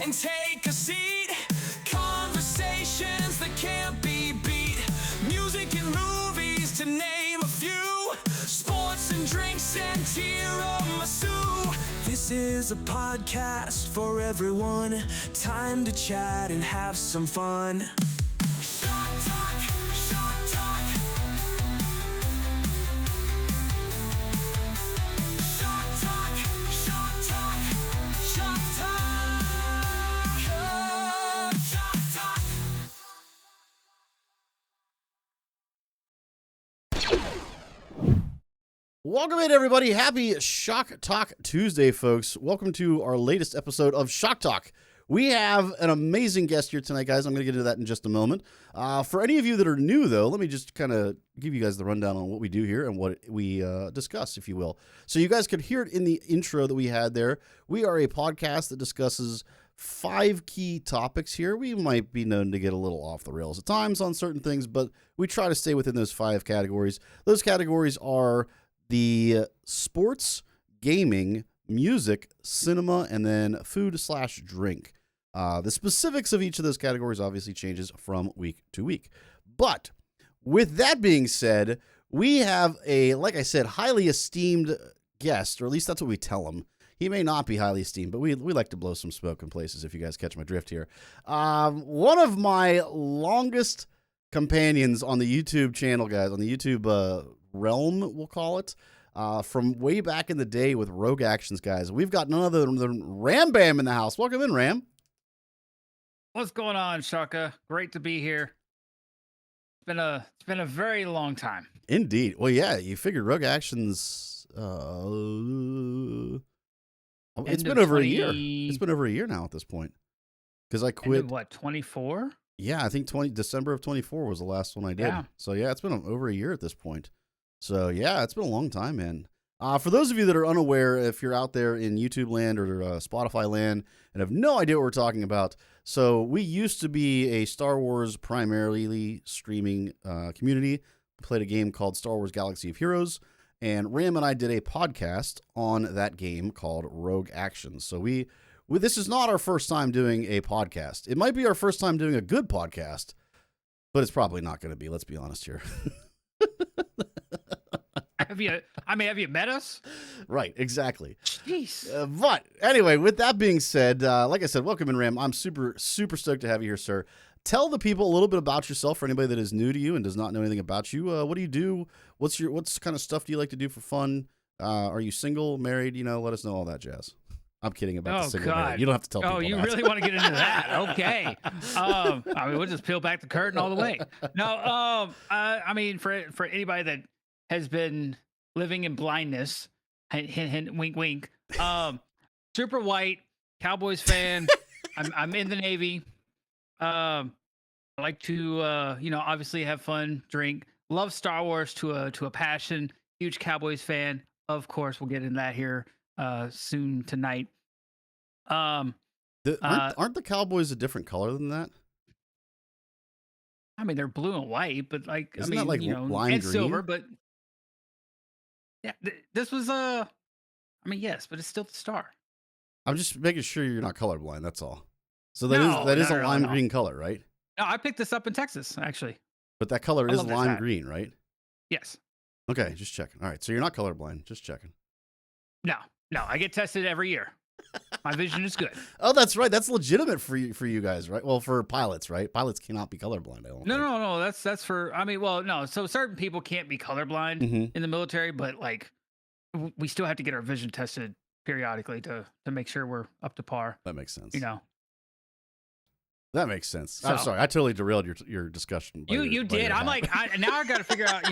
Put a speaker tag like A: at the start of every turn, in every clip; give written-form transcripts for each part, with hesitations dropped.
A: and take a seat. Conversations that can't be beat. Music and movies to name a few. Sports and drinks and tiramisu. This is a podcast for everyone. Time to chat and have some fun. Shawk Talk, Shawk Talk. Shawk Talk, Shawk Talk, Shawk Talk. Shawk Talk.
B: Welcome in, everybody. Happy Shawk Talk Tuesday, folks. Welcome to our latest episode of Shawk Talk. We have an amazing guest here tonight, guys. I'm going to get into that in just a moment. For any of you that are new, though, let me just kind of give you guys the rundown on what we do here and what we discuss, if you will. So you guys could hear it in the intro that we had there. We are a podcast that discusses 5 key topics here. We might be known to get a little off the rails at times on certain things, but we try to stay within those 5 categories. Those categories are the sports, gaming, music, cinema, and then food/drink. The specifics of each of those categories obviously changes from week to week. But with that being said, we have a, like I said, highly esteemed guest, or at least that's what we tell him. He may not be highly esteemed, but we like to blow some smoke in places, if you guys catch my drift here. One of my longest companions on the YouTube channel, guys, on the YouTube realm, we'll call it, from way back in the day with Rogue Actions, guys. We've got none other than RamBam in the house. Welcome in, Ram.
C: What's going on, Shaka? Great to be here. It's been a very long time.
B: Indeed. Well, yeah, you figured Rogue Actions. It's been over a year. It's been over a year now at this point. Because I quit.
C: What, 24?
B: Yeah, I think December of 24 was the last one I did.
C: Yeah.
B: So yeah, it's been over a year at this point. So yeah, it's been a long time, man. For those of you that are unaware, if you're out there in YouTube land or Spotify land and have no idea what we're talking about, so we used to be a Star Wars primarily streaming community. We played a game called Star Wars Galaxy of Heroes, and Ram and I did a podcast on that game called Rogue Actions. So this is not our first time doing a podcast. It might be our first time doing a good podcast, but it's probably not going to be. Let's be honest here.
C: Have you met us?
B: Right, exactly.
C: Jeez.
B: But anyway, with that being said, like I said, welcome in, Ram. I'm super, super stoked to have you here, sir. Tell the people a little bit about yourself for anybody that is new to you and does not know anything about you. What do you do? What's kind of stuff do you like to do for fun? Are you single, married? Let us know all that jazz. I'm kidding about the single.
C: God.
B: Married. You don't have to tell people.
C: Oh, you
B: that.
C: really want to get into that? Okay. We'll just peel back the curtain all the way. No. For anybody that has been living in blindness, hint, hint, hint, wink, wink. Super white, Cowboys fan. I'm in the Navy. I like to, obviously have fun, drink. Love Star Wars to a passion. Huge Cowboys fan. Of course, we'll get into that here soon tonight.
B: Aren't the Cowboys a different color than that?
C: They're blue and white, but
B: Isn't that like lime
C: and
B: green?
C: silver, but yeah, this was yes, but it's still the star.
B: I'm just making sure you're not colorblind. That's all. So that is a lime green color, right?
C: No, I picked this up in Texas, actually.
B: But that color
C: I
B: is
C: love this
B: lime
C: hat.
B: green, right?
C: Yes.
B: Okay, just checking. All right, so you're not colorblind. Just checking.
C: No, I get tested every year. My vision is good.
B: Oh, that's right. That's legitimate for you guys, right? Well, for pilots, right? Pilots cannot be colorblind. I don't think.
C: No. That's for. No. So certain people can't be colorblind in the military, but we still have to get our vision tested periodically to make sure we're up to par.
B: That makes sense. That makes sense.
C: So,
B: I'm sorry. I totally derailed your discussion.
C: You did. I'm now I got to figure out.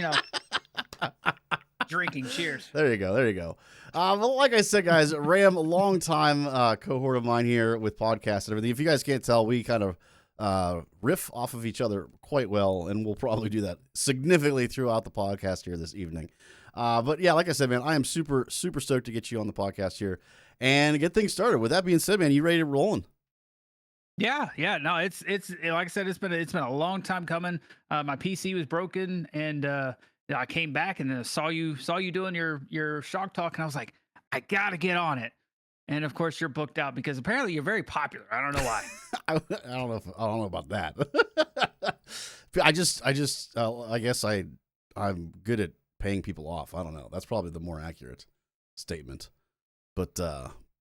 C: Drinking. Cheers.
B: There you go. Well, like I said, guys, Ram, a long-time cohort of mine here with podcasts and everything. If you guys can't tell, we kind of riff off of each other quite well, and we'll probably do that significantly throughout the podcast here this evening. But yeah, like I said, man, I am super, super stoked to get you on the podcast here and get things started. With that being said, man, you ready to roll?
C: Yeah. No, it's like I said, it's been a long time coming. My PC was broken, and I came back and then saw you doing your Shawk Talk, and I was like, I gotta get on it. and of course you're booked out because apparently you're very popular. I don't know why.
B: I don't know about that. I guess I'm good at paying people off. I don't know. That's probably the more accurate statement. But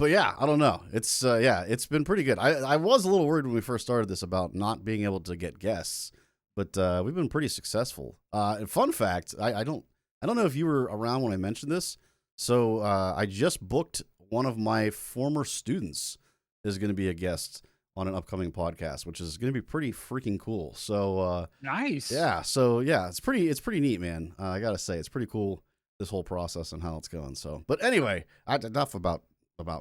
B: yeah, I don't know. It's it's been pretty good. I was a little worried when we first started this about not being able to get guests, but we've been pretty successful. And fun fact, I don't know if you were around when I mentioned this. So I just booked one of my former students is going to be a guest on an upcoming podcast, which is going to be pretty freaking cool. So
C: nice.
B: Yeah. So yeah, it's pretty neat, man. I gotta say, it's pretty cool, this whole process and how it's going. So, but anyway, enough about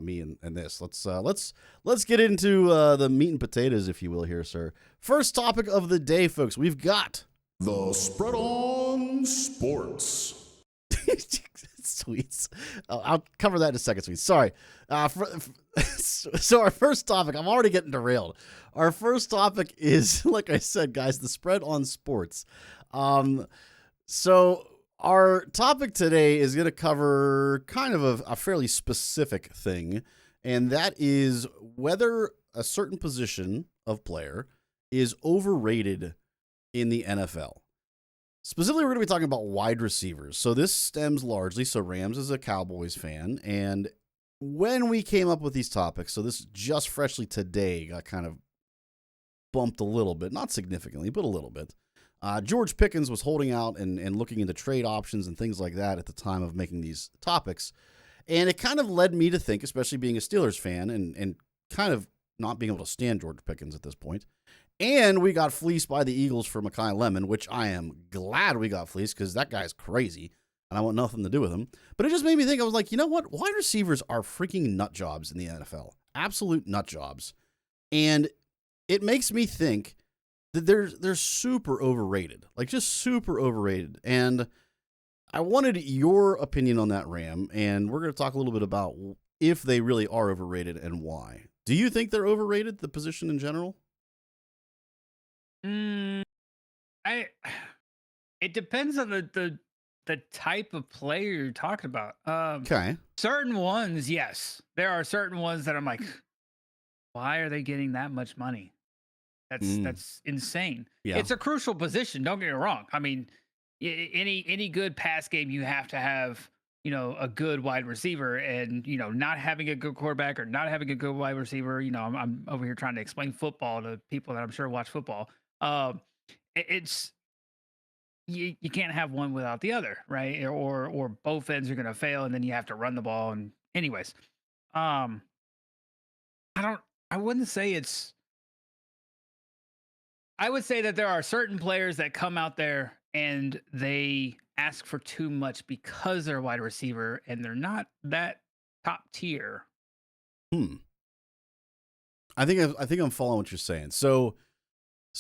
B: me and this. Let's get into the meat and potatoes, if you will, here, sir. First topic of the day, folks. We've got
D: the spread on sports.
B: Sweets. I'll cover that in a second, Sweets. Sorry. So our first topic, I'm already getting derailed. Our first topic is, like I said, guys, the spread on sports. So our topic today is going to cover kind of a fairly specific thing, and that is whether a certain position of player is overrated in the NFL. Specifically, we're going to be talking about wide receivers. So this stems largely, so Rams is a Cowboys fan, and when we came up with these topics, so this just freshly today got kind of bumped a little bit, not significantly, but a little bit. George Pickens was holding out and looking into trade options and things like that at the time of making these topics. And it kind of led me to think, especially being a Steelers fan and kind of not being able to stand George Pickens at this point. And we got fleeced by the Eagles for Mekhi Lemon, which I am glad we got fleeced because that guy's crazy and I want nothing to do with him. But it just made me think, I was like, you know what? Wide receivers are freaking nut jobs in the NFL. Absolute nut jobs. And it makes me think that they're super overrated, like just super overrated. And I wanted your opinion on that, Ram, and we're going to talk a little bit about if they really are overrated and why. Do you think they're overrated, the position in general?
C: It depends on the type of player you're talking about.
B: Okay.
C: Certain ones, yes. There are certain ones that I'm like, why are they getting that much money? That's insane.
B: Yeah.
C: It's a crucial position. Don't get me wrong. I mean, any good pass game, you have to have, a good wide receiver, and, not having a good quarterback or not having a good wide receiver. I'm over here trying to explain football to people that I'm sure watch football. It's you can't have one without the other, right? Or both ends are going to fail, and then you have to run the ball. And anyways, I wouldn't say it's. I would say that there are certain players that come out there and they ask for too much because they're a wide receiver and they're not that top tier.
B: I think I'm following what you're saying. So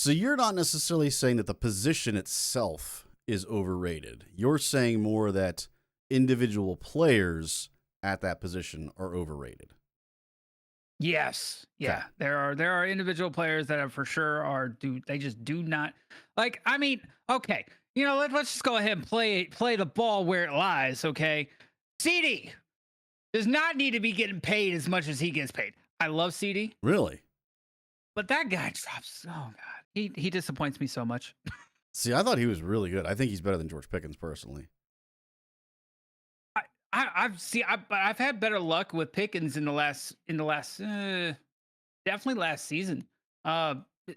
B: you're not necessarily saying that the position itself is overrated. You're saying more that individual players at that position are overrated.
C: Yes. Yeah.
B: Okay.
C: There are individual players that for sure they just do not like, I mean, okay. Let's just go ahead and play the ball where it lies. Okay. CD does not need to be getting paid as much as he gets paid. I love CD.
B: Really?
C: But that guy drops. Oh God. He disappoints me so much.
B: See, I thought he was really good. I think he's better than George Pickens personally.
C: I've had better luck with Pickens in the last definitely last season.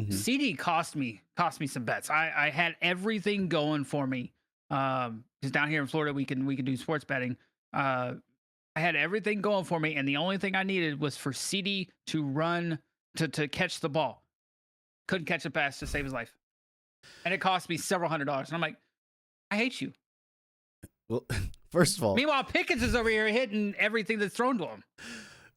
C: CD cost me some bets. I had everything going for me. Because down here in Florida we can do sports betting. I had everything going for me, and the only thing I needed was for CD to run to catch the ball. Couldn't catch a pass to save his life, and it cost me several $100s. And I'm like, I hate you.
B: Well, first of all,
C: meanwhile, Pickens is over here hitting everything that's thrown to him.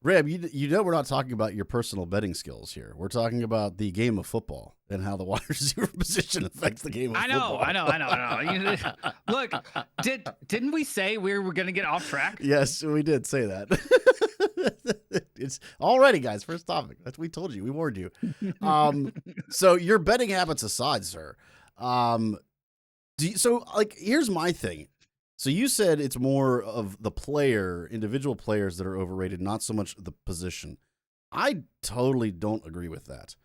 B: Ram, you know we're not talking about your personal betting skills here. We're talking about the game of football and how the wide receiver position affects the game of football.
C: I know. Look, didn't we say we were going to get off track?
B: Yes, we did say that. It's already, guys. First topic. That's we told you. We warned you. So your betting habits aside, sir. Here's my thing. So you said it's more of the player, individual players that are overrated, not so much the position. I totally don't agree with that.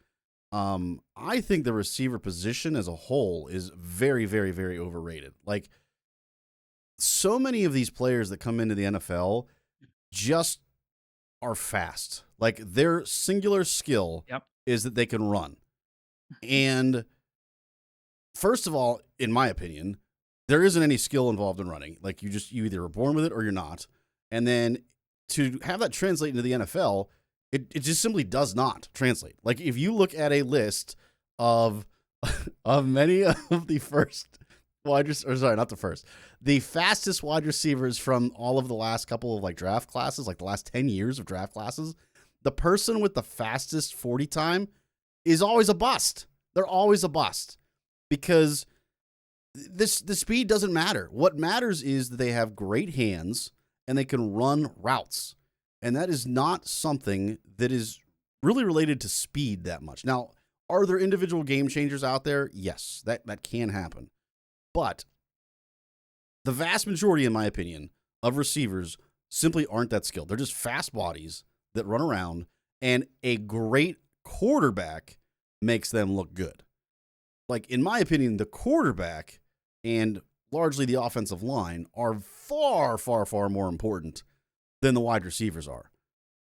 B: I think the receiver position as a whole is very, very, very overrated. Like, so many of these players that come into the NFL just are fast. Like, their singular skill is that they can run. And first of all, in my opinion, there isn't any skill involved in running. Like, you either are born with it or you're not. And then to have that translate into the NFL, it just simply does not translate. Like, if you look at a list of many of the first the fastest wide receivers from all of the last couple of like draft classes, like the last 10 years of draft classes, the person with the fastest 40 time is always a bust. They're always a bust because the speed doesn't matter. What matters is that they have great hands and they can run routes. And that is not something that is really related to speed that much. Now, are there individual game changers out there? Yes, that can happen. But the vast majority, in my opinion, of receivers simply aren't that skilled. They're just fast bodies that run around, and a great quarterback makes them look good. Like, in my opinion, the quarterback and largely the offensive line are far, far, far more important than the wide receivers are.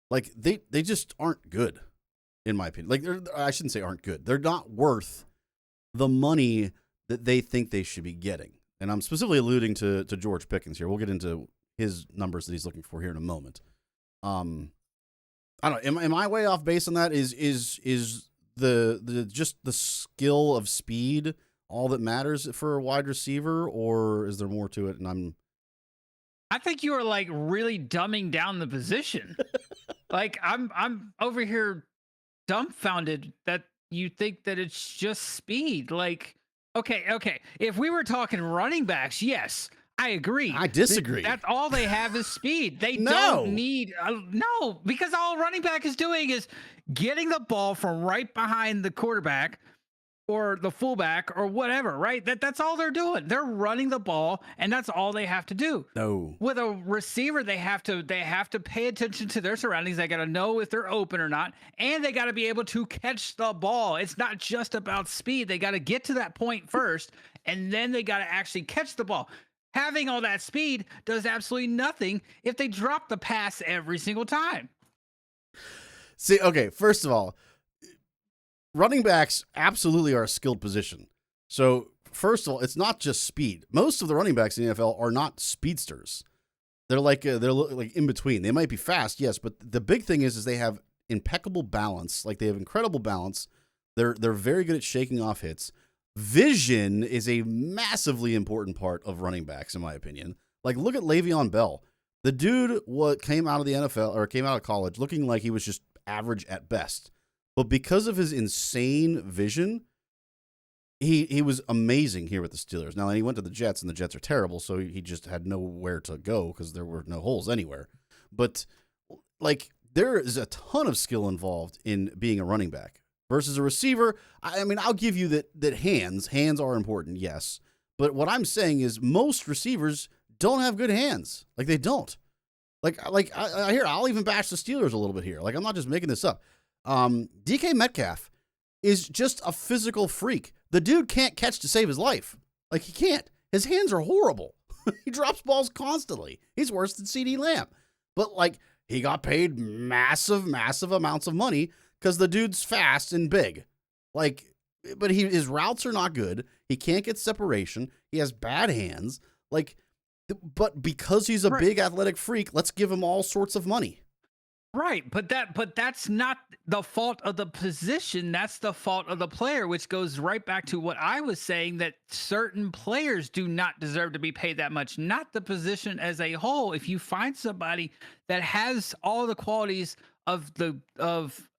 B: Like, they just aren't good, in my opinion. Like, I shouldn't say aren't good. They're not worth the money that they think they should be getting. And I'm specifically alluding to George Pickens here. We'll get into his numbers that he's looking for here in a moment. I don't know. Am I way off base on that? Is the just the skill of speed all that matters for a wide receiver, or is there more to it? And
C: I think you are like really dumbing down the position. Like, I'm over here dumbfounded that you think that it's just speed. Like, okay. If we were talking running backs, yes, I agree.
B: I disagree.
C: That's all they have is speed. They don't need no, because all running back is doing is getting the ball from right behind the quarterback or the fullback or whatever, right? That's all they're doing. They're running the ball, and that's all they have to do.
B: No.
C: With a receiver, they have to pay attention to their surroundings. They got to know if they're open or not, and they got to be able to catch the ball. It's not just about speed. They got to get to that point first, and then they got to actually catch the ball. Having all that speed does absolutely nothing if they drop the pass every single time.
B: See, okay, first of all, running backs absolutely are a skilled position. So, first of all, it's not just speed. Most of the running backs in the NFL are not speedsters. They're like in between. They might be fast, yes, but the big thing is they have impeccable balance. Like, they have incredible balance. They're very good at shaking off hits. Vision is a massively important part of running backs, in my opinion. Like, look at Le'Veon Bell. The dude came out of the NFL or came out of college looking like he was just average at best. But because of his insane vision, he was amazing here with the Steelers. Now, he went to the Jets, and the Jets are terrible, so he just had nowhere to go because there were no holes anywhere. But, like, there is a ton of skill involved in being a running back. Versus a receiver, I mean, I'll give you that hands are important, yes. But what I'm saying is most receivers don't have good hands. Like, they don't. I'll even bash the Steelers a little bit here. Like, I'm not just making this up. DK Metcalf is just a physical freak. The dude can't catch to save his life. Like, he can't. His hands are horrible. He drops balls constantly. He's worse than CeeDee Lamb. But, like, he got paid massive, massive amounts of money because the dude's fast and big. Like, but his routes are not good. He can't get separation. He has bad hands. Like, but because he's a big athletic freak, let's give him all sorts of money.
C: Right, but that's not the fault of the position. That's the fault of the player, which goes right back to what I was saying, that certain players do not deserve to be paid that much, not the position as a whole. If you find somebody that has all the qualities of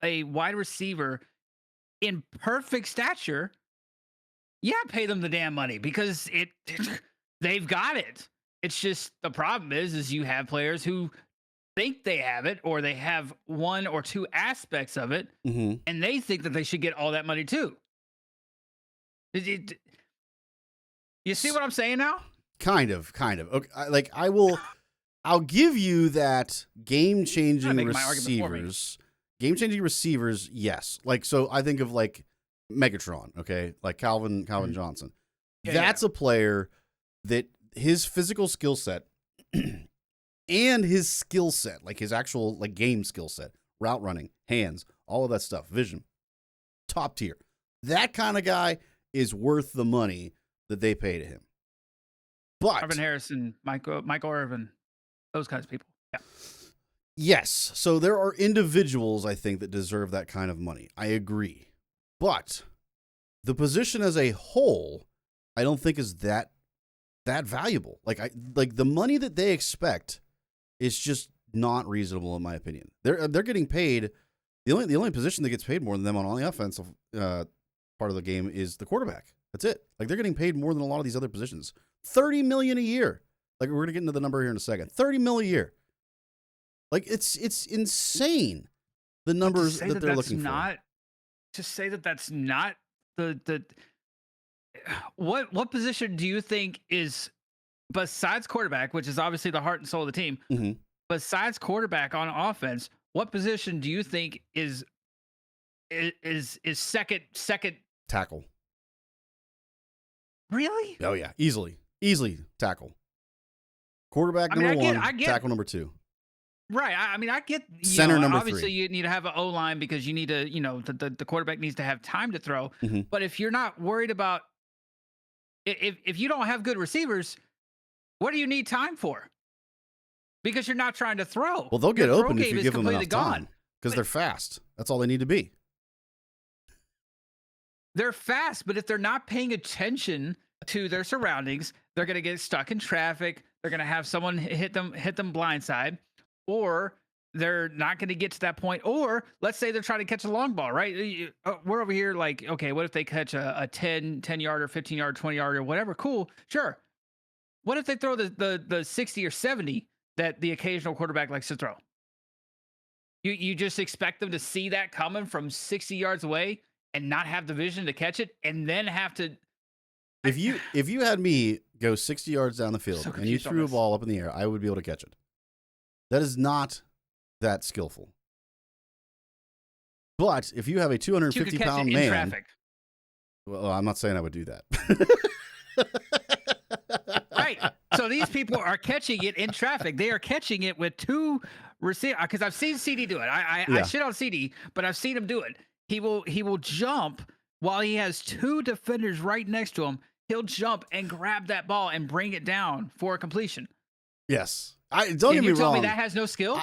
C: a wide receiver in perfect stature, yeah, pay them the damn money because they've got it. It's just the problem is you have players who think they have it, or they have one or two aspects of it, and they think that they should get all that money too. You see what I'm saying now?
B: Kind of. Okay, I'll give you that game-changing
C: Gotta make my argument for me.
B: receivers. Game-changing receivers, yes. Like, so I think of like Megatron, okay? Like Calvin Johnson.
C: Yeah,
B: That's a player that his physical skill set and his skill set, like his actual like game skill set, route running, hands, all of that stuff, vision, top tier. That kind of guy is worth the money that they pay to him. But
C: Marvin Harrison, Michael Irvin, those kinds of people. Yeah.
B: yes, so there are individuals I think that deserve that kind of money. I agree. But the position as a whole, I don't think is that valuable. Like the money that they expect is just not reasonable in my opinion. They're getting paid. The only position that gets paid more than them on the offensive part of the game is the quarterback. That's it. Like they're getting paid more than a lot of these other positions. $30 million a year. Like we're gonna get into the number here in a second. $30 million a year. Like it's insane the numbers that they're looking for.
C: To say that that's not the what position do you think is, besides quarterback, which is obviously the heart and soul of the team,
B: Mm-hmm.
C: besides quarterback on offense, what position do you think is second?
B: Tackle.
C: Really?
B: Oh yeah, easily tackle. Quarterback number one, tackle number two.
C: Right. I mean, I get
B: Center number
C: obviously
B: three.
C: you need to have an O-line because you need to, the quarterback needs to have time to throw.
B: Mm-hmm.
C: But if you're not worried about if you don't have good receivers, what do you need time for? Because you're not trying to throw.
B: Well, they'll get
C: Your throw
B: open if
C: game
B: you
C: is
B: give them enough
C: completely gone.
B: time because they're fast. That's all they need to be.
C: They're fast, but if they're not paying attention to their surroundings, they're going to get stuck in traffic. They're going to have someone hit them blindside, or they're not going to get to that point. Or let's say they're trying to catch a long ball, right? We're over here like, okay, what if they catch a 10 yarder, 15 yard, 20 yarder, whatever? Cool. Sure. What if they throw the 60 or 70 that the occasional quarterback likes to throw? You just expect them to see that coming from 60 yards away and not have the vision to catch it, and then have to.
B: If you had me go 60 yards down the field
C: So
B: and you
C: confused on
B: threw a
C: this.
B: ball up in the air, I would be able to catch it. That is not that skillful. But if you have a
C: You could
B: 250
C: catch
B: pound
C: it in
B: man,
C: traffic.
B: well, I'm not saying I would do that.
C: Right. So these people are catching it in traffic. They are catching it with two receivers. Because I've seen CD do it. I
B: Yeah.
C: shit on CD, but I've seen him do it. He will jump while he has two defenders right next to him. He'll jump and grab that ball and bring it down for a completion.
B: Yes. Don't
C: And
B: get me
C: you tell
B: wrong.
C: me that has no skill?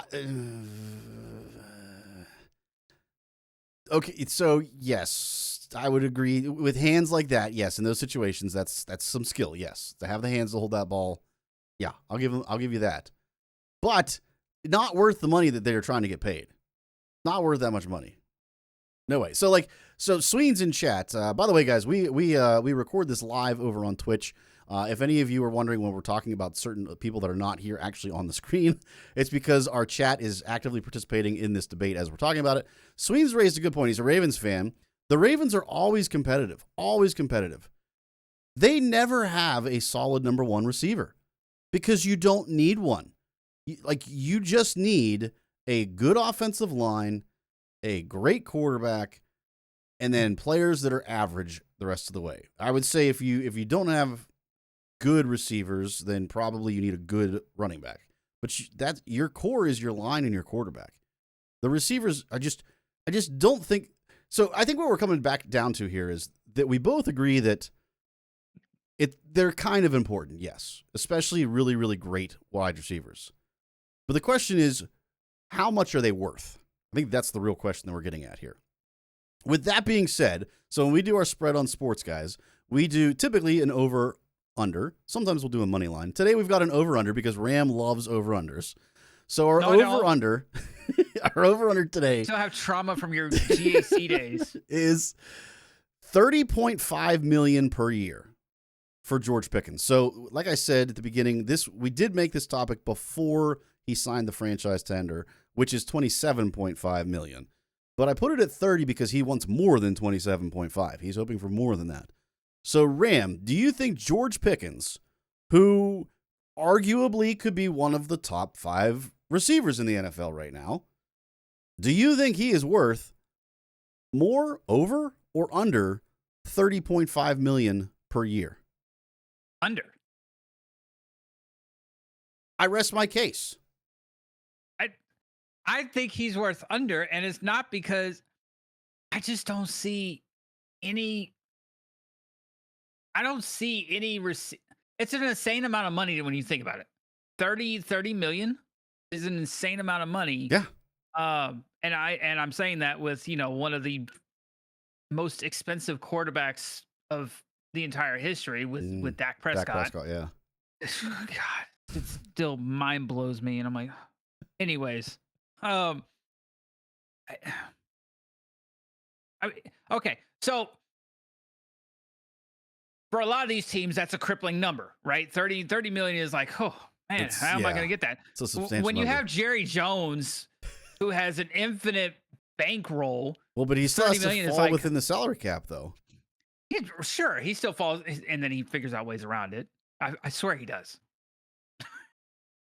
B: Okay, so yes, I would agree with hands like that. Yes, in those situations, that's some skill. Yes, to have the hands to hold that ball. Yeah, I'll give you that. But not worth the money that they're trying to get paid. Not worth that much money. No way. So Sween's in chat. By the way, guys, we record this live over on Twitch. If any of you are wondering when we're talking about certain people that are not here actually on the screen, it's because our chat is actively participating in this debate as we're talking about it. Sween's raised a good point. He's a Ravens fan. The Ravens are always competitive. Always competitive. They never have a solid number one receiver because you don't need one. You just need a good offensive line, a great quarterback, and then players that are average the rest of the way. I would say if you don't have good receivers, then probably you need a good running back. But that's your core is your line and your quarterback. The receivers, I just don't think so. I think what we're coming back down to here is that we both agree that they're kind of important, yes, especially really, really great wide receivers. But the question is, how much are they worth? I think that's the real question that we're getting at here. With that being said, so when we do our spread on sports, guys, we do typically an over-under. Sometimes we'll do a money line. Today we've got an over-under because Ram loves over-unders. So our over-under, our over-under today
C: You still have trauma from your GAC days.
B: is $30.5 million per year for George Pickens. So, like I said at the beginning, we did make this topic before he signed the franchise tender, which is $27.5 million. But I put it at 30 because he wants more than 27.5. He's hoping for more than that. So, Ram, do you think George Pickens, who arguably could be one of the top 5 receivers in the NFL right now. Do you think he is worth more, over, or under $30.5 million per year?
C: Under.
B: I rest my case.
C: I think he's worth under, and it's not because I just don't see any. I don't see any. It's an insane amount of money when you think about it. 30 million is an insane amount of money.
B: Yeah.
C: And I'm saying that with, one of the most expensive quarterbacks of the entire history with Dak Prescott.
B: Dak Prescott, yeah.
C: God, it still mind blows me, and I'm like, anyways. Okay, so for a lot of these teams, that's a crippling number, right? 30 million is like, oh man, how am I going to get that?
B: It's a substantial
C: when you
B: number.
C: have Jerry Jones, who has an infinite bankroll.
B: Well, but he still has to fall within the salary cap, though.
C: Sure, he still falls, and then he figures out ways around it. I swear he does.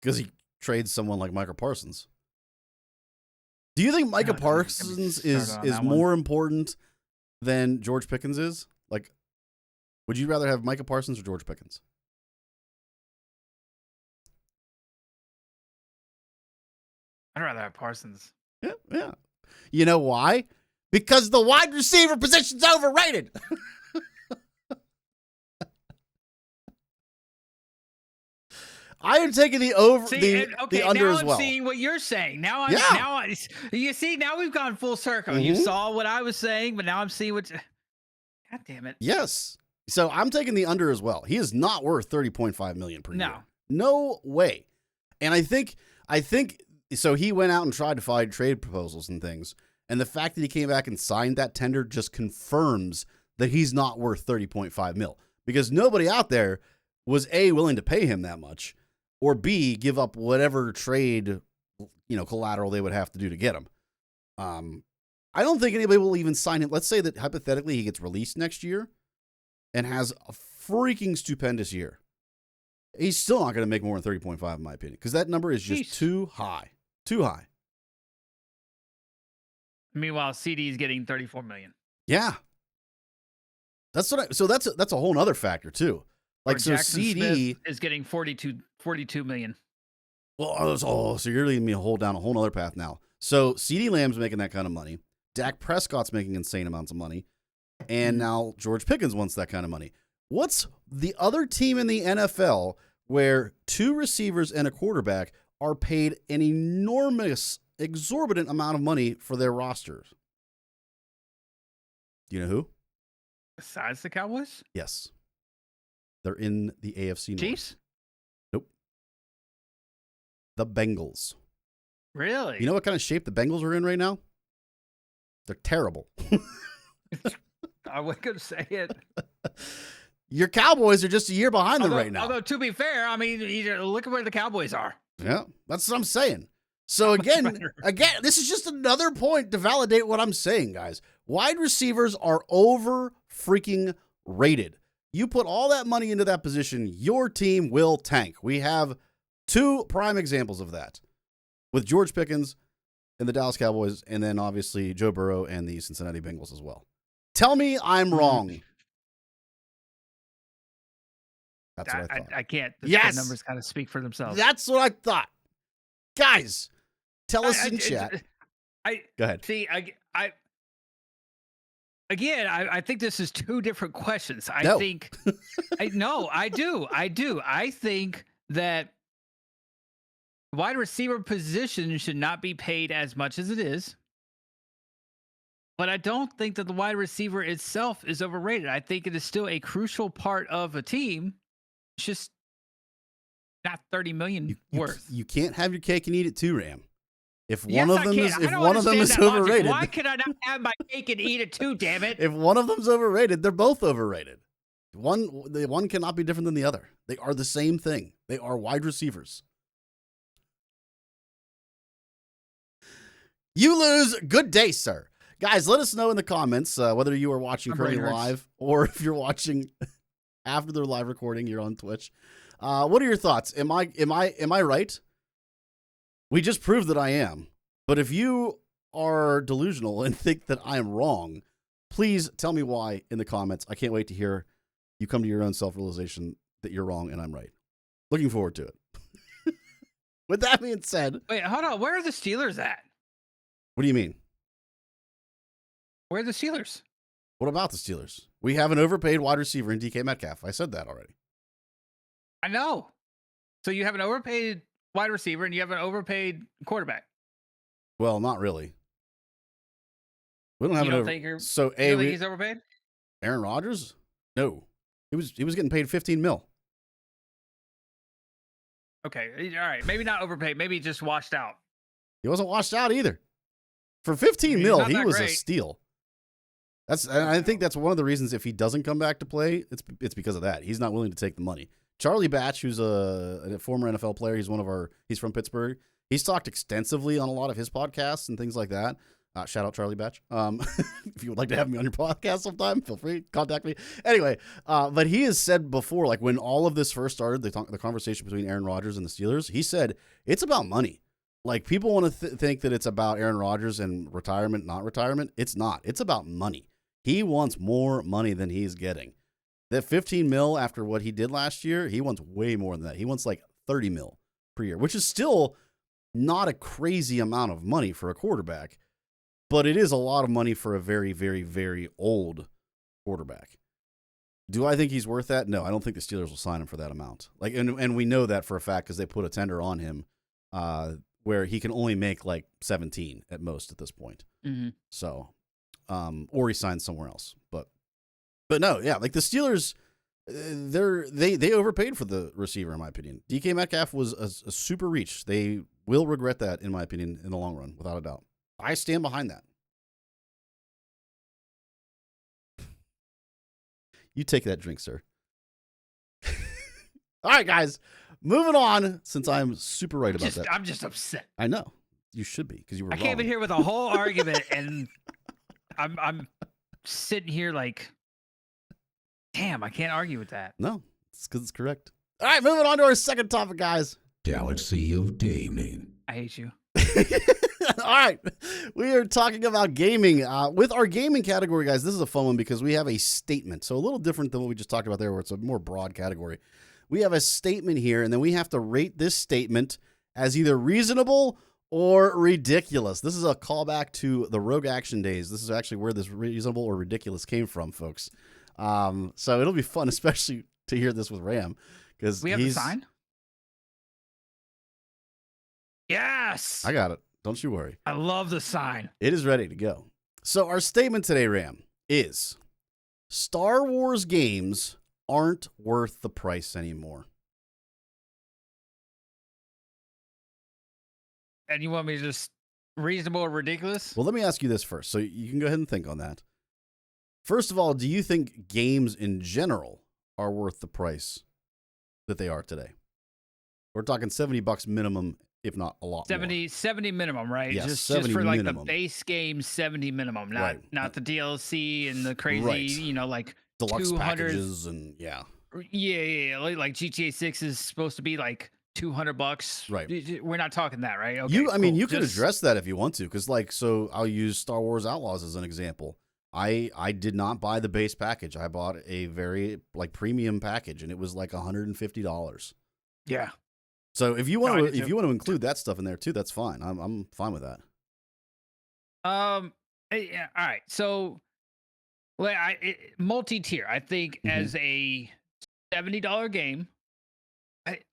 B: Because he trades someone like Micah Parsons. Do you think Micah Parsons is more important than George Pickens is? Like, would you rather have Micah Parsons or George Pickens?
C: I'd rather have Parsons.
B: Yeah. You know why? Because the wide receiver position's overrated. I am taking the under as well.
C: I'm seeing what you're saying. Now you see, now we've gone full circle.
B: Mm-hmm.
C: You saw what I was saying, but now I'm seeing what. God damn it.
B: Yes. So I'm taking the under as well. He is not worth $30.5 million per year.
C: No
B: way. And I think so. He went out and tried to find trade proposals and things, and the fact that he came back and signed that tender just confirms that he's not worth $30.5 million, because nobody out there was A, willing to pay him that much, or B, give up whatever trade, collateral they would have to do to get him. I don't think anybody will even sign him. Let's say that hypothetically he gets released next year and has a freaking stupendous year. He's still not going to make more than 30.5 in my opinion, because that number is just too high. Too high.
C: Meanwhile, CD is getting 34 million.
B: Yeah. That's a whole nother factor too. Like, so CD
C: Smith is getting 42 million.
B: Well, so you're leading me down a whole nother path now. So CD Lamb's making that kind of money. Dak Prescott's making insane amounts of money. And now George Pickens wants that kind of money. What's the other team in the NFL where 2 receivers and a quarterback are paid an enormous, exorbitant amount of money for their rosters? Do you know who?
C: Besides the Cowboys?
B: Yes. They're in the AFC North.
C: Chiefs?
B: Nope. The Bengals.
C: Really?
B: You know what kind of shape the Bengals are in right now? They're terrible.
C: I wasn't going to say it.
B: Your Cowboys are just a year behind them right now.
C: Although, to be fair, I mean, look at where the Cowboys are.
B: Yeah, that's what I'm saying. So again, this is just another point to validate what I'm saying, guys. Wide receivers are over freaking rated. You put all that money into that position, your team will tank. We have 2 prime examples of that with George Pickens and the Dallas Cowboys, and then obviously Joe Burrow and the Cincinnati Bengals as well. Tell me I'm wrong. That's what I thought.
C: I can't. The numbers kind of speak for themselves.
B: That's what I thought. Guys, tell us in chat. Go ahead.
C: See, I think this is 2 different questions. I
B: No.
C: think, I do. I think that wide receiver position should not be paid as much as it is. But I don't think that the wide receiver itself is overrated. I think it is still a crucial part of a team. It's just not 30 million worth.
B: You can't have your cake and eat it too, Ram. If
C: Yes,
B: one of them is overrated,
C: why could I not have my cake and eat it too? Damn it!
B: If one of them's overrated, they're both overrated. One cannot be different than the other. They are the same thing. They are wide receivers. You lose. Good day, sir. Guys, let us know in the comments whether you are watching currently live or if you're watching after the live recording. You're on Twitch. What are your thoughts? Am I right? We just proved that I am. But if you are delusional and think that I am wrong, please tell me why in the comments. I can't wait to hear you come to your own self-realization that you're wrong and I'm right. Looking forward to it. With that being said,
C: Wait, hold on. Where are the Steelers at?
B: what do you mean?
C: Where are the Steelers?
B: What about the Steelers? We have an overpaid wide receiver in DK Metcalf. I said that already.
C: I know. So you have an overpaid wide receiver and you have an overpaid quarterback.
B: Well, not really. We don't have
C: You
B: an
C: don't
B: over.
C: think you're-
B: So
C: You don't think he's overpaid?
B: Aaron Rodgers? No, he was getting paid $15 million.
C: Okay, all right. Maybe not overpaid. Maybe just washed out.
B: He wasn't washed out either. For $15
C: He's
B: million,
C: not
B: he
C: that
B: was a
C: great.
B: steal. And I think that's one of the reasons if he doesn't come back to play, it's because of that. He's not willing to take the money. Charlie Batch, who's a former NFL player, he's from Pittsburgh. He's talked extensively on a lot of his podcasts and things like that. Shout out Charlie Batch. If you would like to have me on your podcast sometime, feel free, contact me. Anyway, but he has said before, like when all of this first started, the conversation between Aaron Rodgers and the Steelers, he said it's about money. Like people want to think that it's about Aaron Rodgers and retirement, not retirement. It's not. It's about money. He wants more money than he's getting. That $15 million after what he did last year, he wants way more than that. He wants like $30 million per year, which is still not a crazy amount of money for a quarterback, but it is a lot of money for a very, very, very old quarterback. Do I think he's worth that? No, I don't think the Steelers will sign him for that amount. Like, and we know that for a fact because they put a tender on him, where he can only make like 17 at most at this point.
C: Mm-hmm.
B: So, or he signs somewhere else. But no, yeah, like the Steelers, they overpaid for the receiver in my opinion. DK Metcalf was a super reach. They will regret that in my opinion in the long run, without a doubt. I stand behind that. You take that drink, sir. All right, guys, moving on. Since I'm super right about that,
C: I'm just upset.
B: I know you should be because you were.
C: I came in here with a whole argument, and I'm sitting here like, damn, I can't argue with that.
B: No, it's because it's correct. All right, moving on to our second topic, guys.
D: Galaxy of Gaming.
C: I hate you.
B: All right, we are talking about gaming. With our gaming category, guys, this is a fun one because we have a statement. So a little different than what we just talked about there, where it's a more broad category. We have a statement here, and then we have to rate this statement as either reasonable or ridiculous. This is a callback to the Rogue Action days. This is actually where this reasonable or ridiculous came from, folks. So it'll be fun, especially to hear this with Ram, because
C: We have the sign? Yes.
B: I got it. Don't you worry.
C: I love the sign.
B: It is ready to go. So our statement today, Ram, is Star Wars games aren't worth the price anymore.
C: And you want me to just reasonable or ridiculous?
B: Well, let me ask you this first, so you can go ahead and think on that. First of all, do you think games in general are worth the price that they are today? We're talking $70 minimum, if not a lot
C: 70 minimum, right?
B: Yes,
C: just
B: 70
C: for like
B: minimum.
C: the base game, 70 minimum, not
B: Right.
C: not the DLC and the crazy,
B: Right.
C: Like
B: Deluxe
C: 200
B: packages and yeah.
C: Yeah. Like GTA 6 is supposed to be like $200.
B: Right.
C: We're not talking that, right? Okay,
B: You
C: cool.
B: could
C: Just-
B: address that if you want to, because so I'll use Star Wars Outlaws as an example. I did not buy the base package. I bought a very premium package, and it was like $150.
C: Yeah.
B: So if you
C: No, I
B: want
C: did
B: to
C: too.
B: include that stuff in there too, that's fine. I'm fine with that.
C: Yeah, all right. So, multi-tier. I think
B: Mhm.
C: as a $70 game,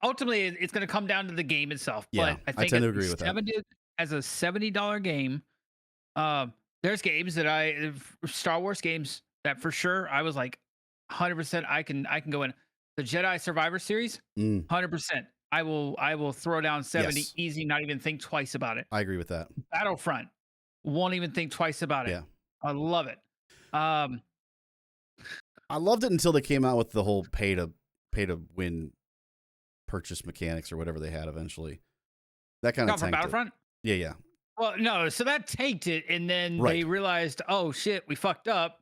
C: ultimately it's going to come down to the game itself.
B: Yeah,
C: But I
B: I
C: think
B: tend to agree with that.
C: as a $70 game, there's games that Star Wars games that for sure I was like 100% I can go in. The Jedi Survivor Series, 100%. I will throw down 70
B: Yes.
C: easy, not even think twice about it.
B: I agree with that.
C: Battlefront, won't even think twice about it.
B: Yeah.
C: I love it.
B: I loved it until they came out with the whole pay to win purchase mechanics or whatever they had eventually. That kind of
C: Not for
B: tanked it.
C: Battlefront?
B: Yeah.
C: Well, no, so that tanked it, and then they
B: Right.
C: realized, oh shit, we fucked up.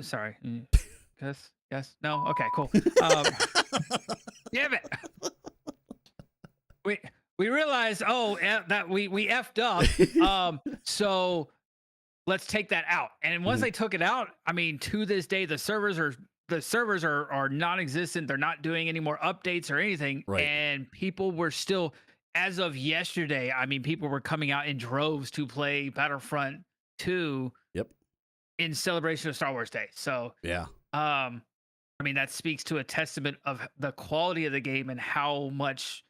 C: Sorry. Yes. No? Okay, cool. Damn it. We we realized, that we effed up. So let's take that out. And once
B: Mhm.
C: they took it out, I mean, to this day, the servers are non-existent. They're not doing any more updates or anything.
B: Right.
C: And people were still, as of yesterday, I mean, people were coming out in droves to play Battlefront 2
B: Yep.
C: in celebration of Star Wars Day. So
B: Yeah.
C: I mean, that speaks to a testament of the quality of the game and how much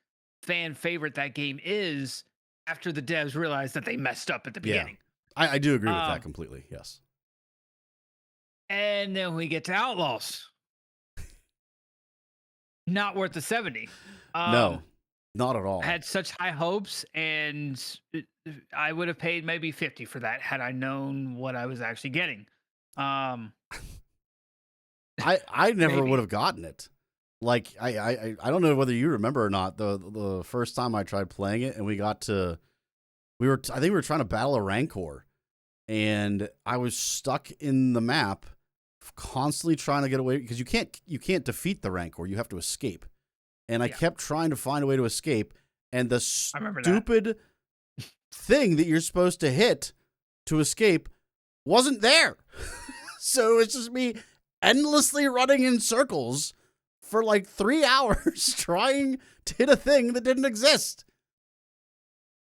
C: fan favorite that game is after the devs realized that they messed up at the
B: Yeah.
C: beginning.
B: I do agree with that
C: Um,
B: completely. Yes.
C: And then we get to Outlaws. Not worth the 70.
B: No, not at all.
C: I had such high hopes, and I would have paid maybe 50 for that had I known what I was actually getting.
B: I never
C: Maybe.
B: would have gotten it. Like I don't know whether you remember or not the first time I tried playing it and I think we were trying to battle a Rancor and I was stuck in the map constantly trying to get away because you can't defeat the Rancor, you have to escape. And I
C: Yeah.
B: kept trying to find a way to escape and the
C: I remember that.
B: stupid thing that you're supposed to hit to escape wasn't there. So it's just me endlessly running in circles for like 3 hours trying to hit a thing that didn't exist.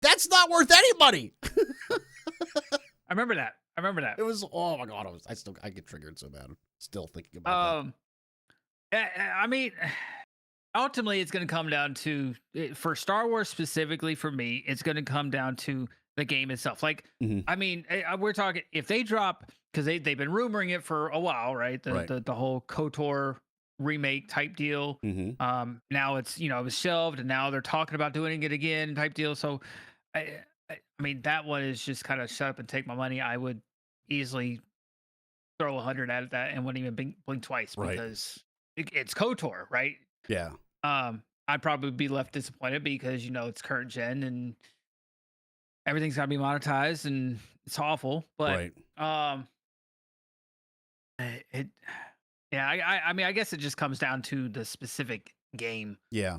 B: That's not worth any money.
C: I remember that.
B: It was, oh my God, I get triggered so bad. Still thinking about
C: I mean, ultimately, it's going to come down to, for Star Wars specifically, for me, it's going to come down to the game itself. Like,
B: Mhm.
C: I mean, we're talking if they drop, because they've been rumoring it for a while, right?
B: Right.
C: The whole KOTOR remake type deal.
B: that.
C: Now it's it was shelved, and now they're talking about doing it again type deal. So, I mean, that one is just kind of shut up and take my money. I would easily throw 100 at that and wouldn't even blink twice
B: Right.
C: because it's KOTOR, right?
B: Yeah.
C: I'd probably be left disappointed because it's current gen and everything's got to be monetized and it's awful. But
B: Right.
C: I mean, I guess it just comes down to the specific game
B: Yeah.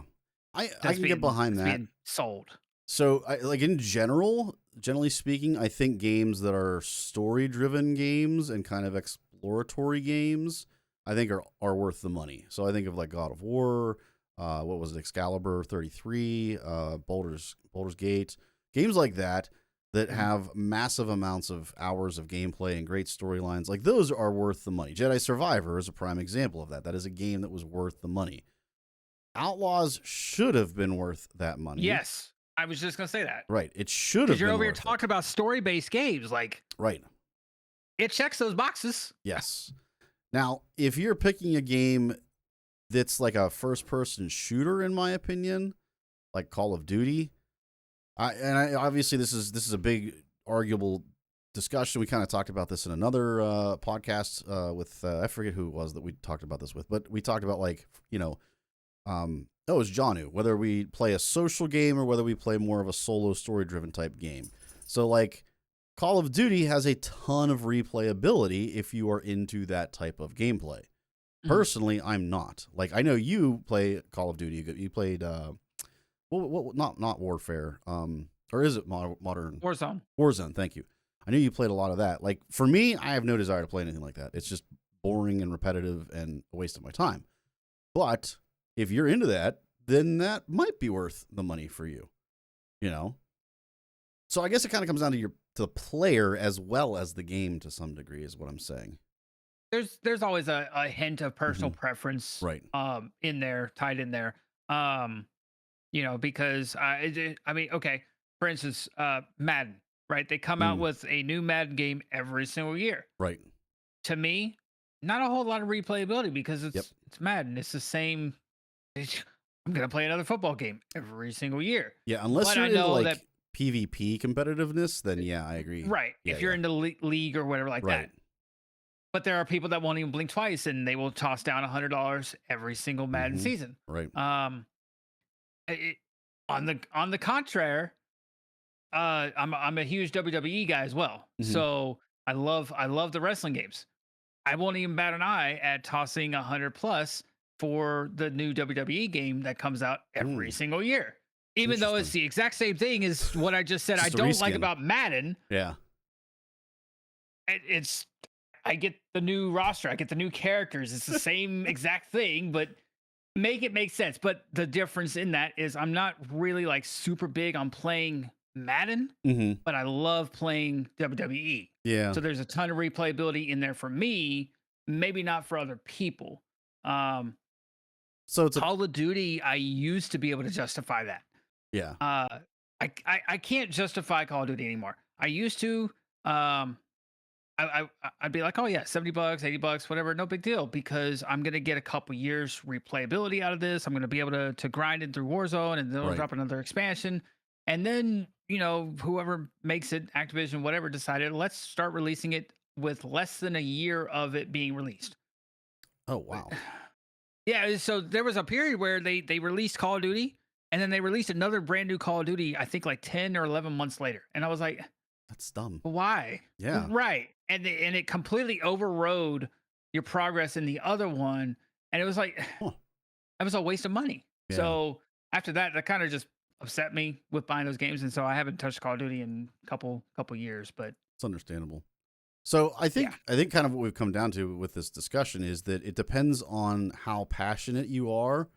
B: I
C: that's
B: can get behind
C: that's
B: that.
C: being sold.
B: So, like in generally speaking, I think games that are story-driven games and kind of exploratory games, I think are worth the money. So I think of like God of War, what was it, Excalibur 33, Baldur's Gate, games like that have massive amounts of hours of gameplay and great storylines. Like those are worth the money. Jedi Survivor is a prime example of that. That is a game that was worth the money. Outlaws should have been worth that money.
C: Yes. I was just going to say that.
B: Right. It should have
C: Because
B: been
C: you're over here
B: worth it.
C: talking about story-based games. Like,
B: Right.
C: it checks those boxes.
B: Yes. Now, if you're picking a game that's like a first-person shooter, in my opinion, like Call of Duty, obviously this is a big arguable discussion. We kind of talked about this in another podcast with I forget who it was that we talked about this with, but we talked about like it was Janu, whether we play a social game or whether we play more of a solo story-driven type game. So like Call of Duty has a ton of replayability if you are into that type of gameplay. Personally, I'm not. Like I know you play Call of Duty. You played not Warfare. Or is it modern
C: Warzone?
B: Warzone, thank you. I knew you played a lot of that. Like for me, I have no desire to play anything like that. It's just boring and repetitive and a waste of my time. But if you're into that, then that might be worth the money for you. So I guess it kind of comes down to the player as well as the game to some degree, is what I'm saying.
C: There's always a hint of personal preference,
B: Right.
C: in there, tied in there. Because I mean, okay, for instance, Madden, right? They come out with a new Madden game every single year.
B: Right.
C: To me, not a whole lot of replayability because it's Madden. It's the same. I'm gonna play another football game every single year.
B: Yeah, unless
C: But
B: you're
C: I
B: into
C: know
B: like
C: that-
B: PvP competitiveness, then yeah, I agree.
C: Right.
B: Yeah,
C: If you're into league or whatever like
B: Right.
C: that. But there are people that won't even blink twice and they will toss down $100 every single Madden season.
B: Right.
C: On the contrary, I'm a huge WWE guy as well. So I love the wrestling games. I won't even bat an eye at tossing 100 plus for the new WWE game that comes out every single year. Even though it's
B: Interesting.
C: the exact same thing as what I just said I
B: Just a
C: don't like
B: reskin.
C: about Madden.
B: Yeah.
C: It's I get the new roster, I get the new characters. It's the same exact thing, but make it make sense. But the difference in that is I'm not really like super big on playing Madden,
B: Mm-hmm.
C: but I love playing WWE.
B: Yeah.
C: So there's a ton of replayability in there for me, maybe not for other people.
B: So it's a,
C: Call of Duty, I used to be able to justify that.
B: yeah.
C: I can't justify Call of Duty anymore. I used to. I'd be like, oh yeah, $70, $80, whatever, no big deal, because I'm gonna get a couple years replayability out of this. I'm gonna be able to grind it through Warzone, and they'll
B: Right.
C: drop another expansion. And then, whoever makes it, Activision, whatever, decided let's start releasing it with less than a year of it being released.
B: Oh, wow.
C: Yeah, so there was a period where they released Call of Duty, and then they released another brand new Call of Duty, I think like 10 or 11 months later. And I was like,
B: That's dumb.
C: why?
B: Yeah.
C: Right. And it completely overrode your progress in the other one. And it was like, that was a waste of money.
B: Yeah.
C: So after that, that kind of just upset me with buying those games. And so I haven't touched Call of Duty in a couple years, but
B: It's understandable. So I think kind of what we've come down to with this discussion is that it depends on how passionate you are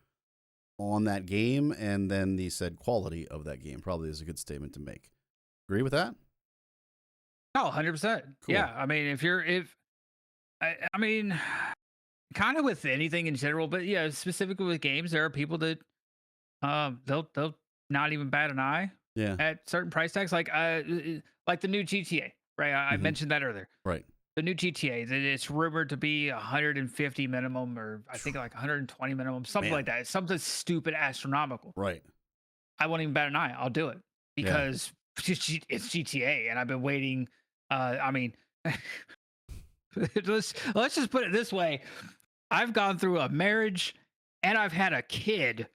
B: on that game, and then the said quality of that game probably is a good statement to make. Agree with that?
C: oh, 100%.
B: Cool.
C: Yeah. I mean, I mean, kind of with anything in general, but yeah, specifically with games, there are people that they'll not even bat an eye
B: Yeah.
C: at certain price tags, like the new GTA, right? I
B: Mhm.
C: mentioned that earlier.
B: Right.
C: The new GTA, that it's rumored to be 150 minimum, or I think like 120 minimum, something
B: Man.
C: like that. It's something stupid, astronomical.
B: Right.
C: I won't even bat an eye. I'll do it
B: Yeah.
C: because it's GTA, and I've been waiting. I mean, let's just put it this way: I've gone through a marriage, and I've had a kid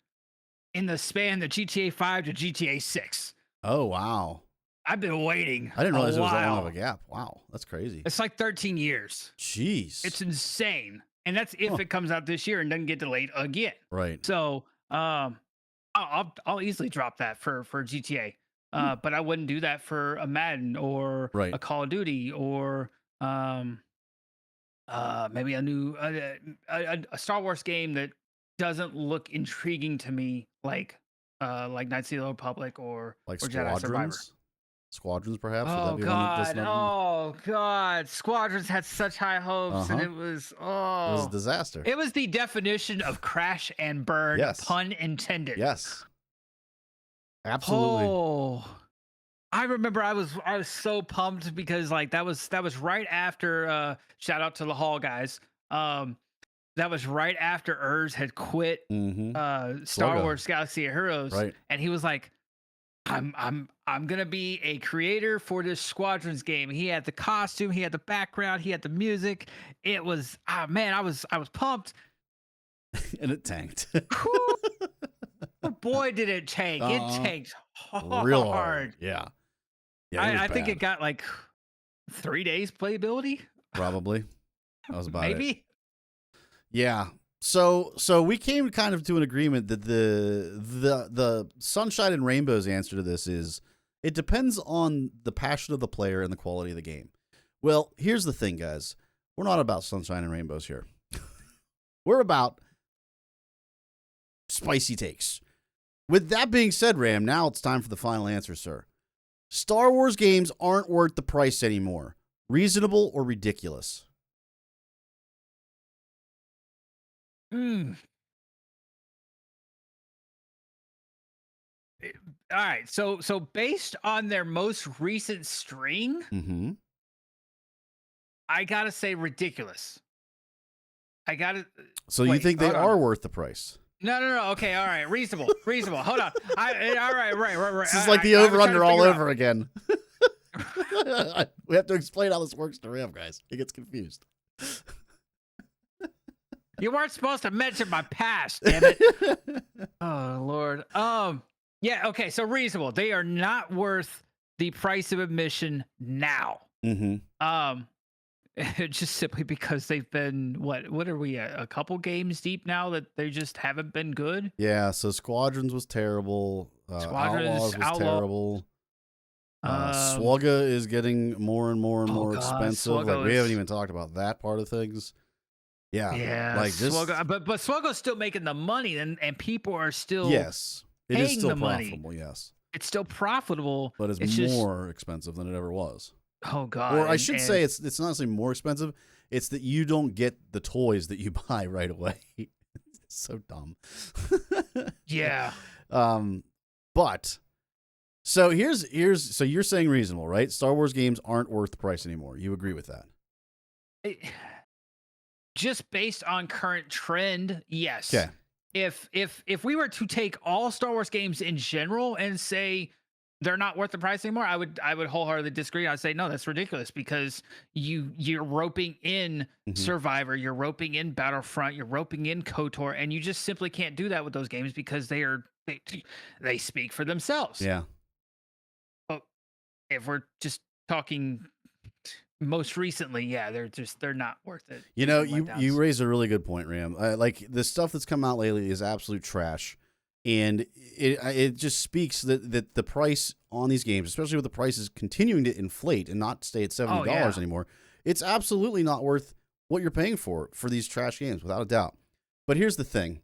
C: in the span of GTA 5 to GTA 6.
B: Oh, wow.
C: I've been waiting.
B: I didn't realize
C: a
B: there was that long of
C: while.
B: a gap. Wow. That's crazy.
C: It's like 13 years.
B: Jeez.
C: It's insane, and that's if it comes out this year and doesn't get delayed again.
B: right.
C: So, I'll easily drop that for GTA. But I wouldn't do that for a Madden or
B: Right.
C: a Call of Duty or maybe a new a Star Wars game that doesn't look intriguing to me, like Knights of the Old Republic or
B: Like
C: Jedi Survivor.
B: Squadrons? Squadrons, perhaps? Would
C: Oh
B: that be one that's
C: God!
B: not-
C: Oh God! Squadrons had such high hopes, and
B: Uh-huh.
C: it was
B: It was a
C: oh,
B: disaster.
C: it was the definition of crash and burn,
B: Yes.
C: pun intended.
B: Yes. Absolutely.
C: Oh, I remember I was so pumped because like that was right after shout out to the Hall guys. That was right after Urs had quit
B: Mm-hmm.
C: Star
B: Sluggo.
C: Wars Galaxy of Heroes,
B: Right.
C: and he was like, I'm gonna be a creator for this Squadrons game. He had the costume, he had the background, he had the music. It was man, I was pumped.
B: And it tanked.
C: Whew. Boy, did it tank! It
B: Uh-huh.
C: tanked hard.
B: Real hard. Yeah. Yeah. It was
C: I think
B: bad.
C: it got like 3 days playability,
B: Probably. That was about it.
C: maybe.
B: Yeah. So we came kind of to an agreement that the sunshine and rainbows answer to this is it depends on the passion of the player and the quality of the game. Well, here's the thing, guys. We're not about sunshine and rainbows here. We're about spicy takes. With that being said, Ram, now it's time for the final answer, sir. Star Wars games aren't worth the price anymore. Reasonable or ridiculous?
C: Mm. All right, so based on their most recent string,
B: Mm-hmm.
C: I gotta say ridiculous. I gotta.
B: So you
C: Wait,
B: think they
C: hold on.
B: are worth the price?
C: No. Okay, all right, reasonable. Hold on. All right, right.
B: This is like the
C: I was
B: over-under
C: trying to
B: all
C: figure out-
B: over again. We have to explain how this works to Ram, guys. He gets confused.
C: You weren't supposed to mention my past, damn it. Oh Lord. Yeah. Okay. So reasonable. They are not worth the price of admission now.
B: Mm-hmm.
C: just simply because they've been what are we a couple games deep now that they just haven't been good.
B: Yeah, so Squadrons was terrible.
C: Squadrons,
B: Outlaws was
C: Outlaw.
B: terrible.
C: Um,
B: Swugga is getting more and more and
C: oh
B: more
C: god,
B: expensive. Like,
C: Swuggo
B: we haven't
C: is
B: even talked about that part of things. Yeah,
C: yeah,
B: like this.
C: Swuggo, but Swuggo's still making the money, and people are still
B: Yes, it is
C: paying
B: still
C: the money.
B: profitable. Yes,
C: It's still profitable.
B: but it's
C: just
B: more expensive than it ever was.
C: oh god,
B: Or I
C: and,
B: should
C: and
B: say, it's not necessarily more expensive. It's that you don't get the toys that you buy right away. It's so dumb.
C: yeah.
B: But so so you're saying reasonable, right? Star Wars games aren't worth the price anymore. You agree with that?
C: It- just based on current trend, yes.
B: Okay.
C: If we were to take all Star Wars games in general and say they're not worth the price anymore, I would wholeheartedly disagree. I'd say no, that's ridiculous because you're roping in
B: Mhm.
C: Survivor, you're roping in Battlefront, you're roping in KOTOR, and you just simply can't do that with those games because they speak for themselves.
B: Yeah.
C: But if we're just talking most recently, yeah, they're not worth it.
B: You know,
C: Even
B: you
C: letdowns.
B: raise a really good point, Ram. Like the stuff that's come out lately is absolute trash, and it just speaks that the price on these games, especially with the prices continuing to inflate and not stay at $70
C: yeah.
B: anymore, it's absolutely not worth what you're paying for these trash games, without a doubt. But here's the thing: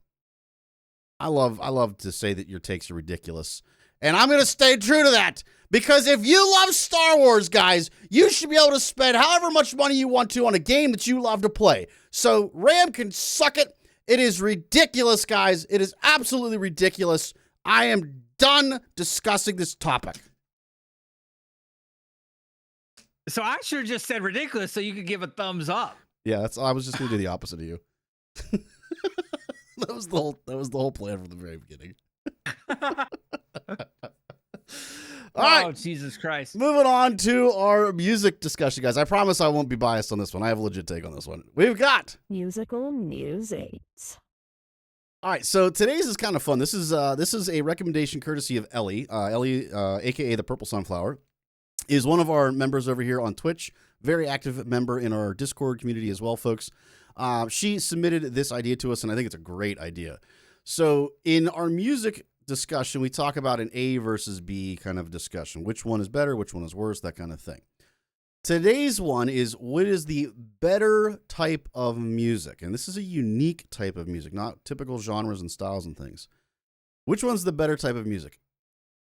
B: I love to say that your takes are ridiculous, and I'm going to stay true to that. Because if you love Star Wars, guys, you should be able to spend however much money you want to on a game that you love to play. So Ram can suck it. It is ridiculous, guys. It is absolutely ridiculous. I am done discussing this topic.
C: So I should have just said ridiculous so you could give a thumbs up.
B: Yeah, I was just going to do the opposite of you. That was the whole plan from the very beginning. All right.
C: Oh, Jesus Christ.
B: Moving on to our music discussion, guys. I promise I won't be biased on this one. I have a legit take on this one. We've got
E: Musical News 8.
B: all right. So today's is kind of fun. This is a recommendation courtesy of Ellie. Ellie, aka the Purple Sunflower, is one of our members over here on Twitch. Very active member in our Discord community as well, folks. She submitted this idea to us, and I think it's a great idea. So in our music discussion, we talk about an A versus B kind of discussion. Which one is better? Which one is worse? That kind of thing. Today's one is, what is the better type of music? And this is a unique type of music, not typical genres and styles and things. Which one's the better type of music?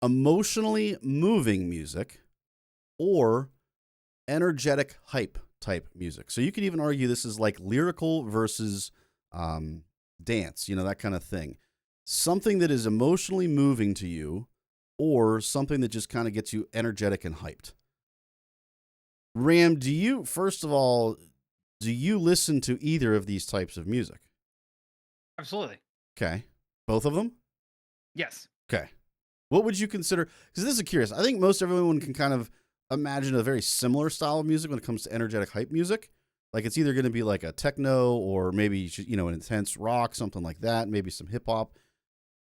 B: Emotionally moving music or energetic hype type music? So you could even argue this is like lyrical versus dance, that kind of thing. Something that is emotionally moving to you or something that just kind of gets you energetic and hyped. Ram, first of all, do you listen to either of these types of music?
C: Absolutely.
B: Okay. Both of them?
C: Yes.
B: Okay. What would you consider? Because this is curious. I think most everyone can kind of imagine a very similar style of music when it comes to energetic hype music. Like it's either going to be like a techno or maybe, an intense rock, something like that, maybe some hip hop.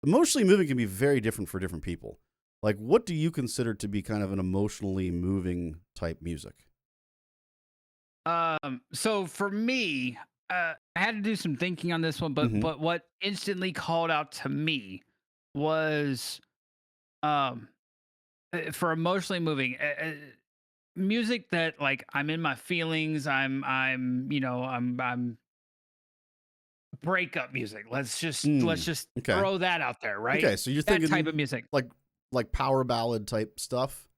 B: Emotionally moving can be very different for different people. Like, what do you consider to be kind of an emotionally moving type music?
C: So for me, I had to do some thinking on this one, but
B: Mhm.
C: but what instantly called out to me was for emotionally moving music that like I'm in my feelings, I'm breakup music. Let's just
B: Okay.
C: throw that out there, right?
B: Okay, so you're
C: That
B: thinking
C: type of music.
B: like power ballad type stuff,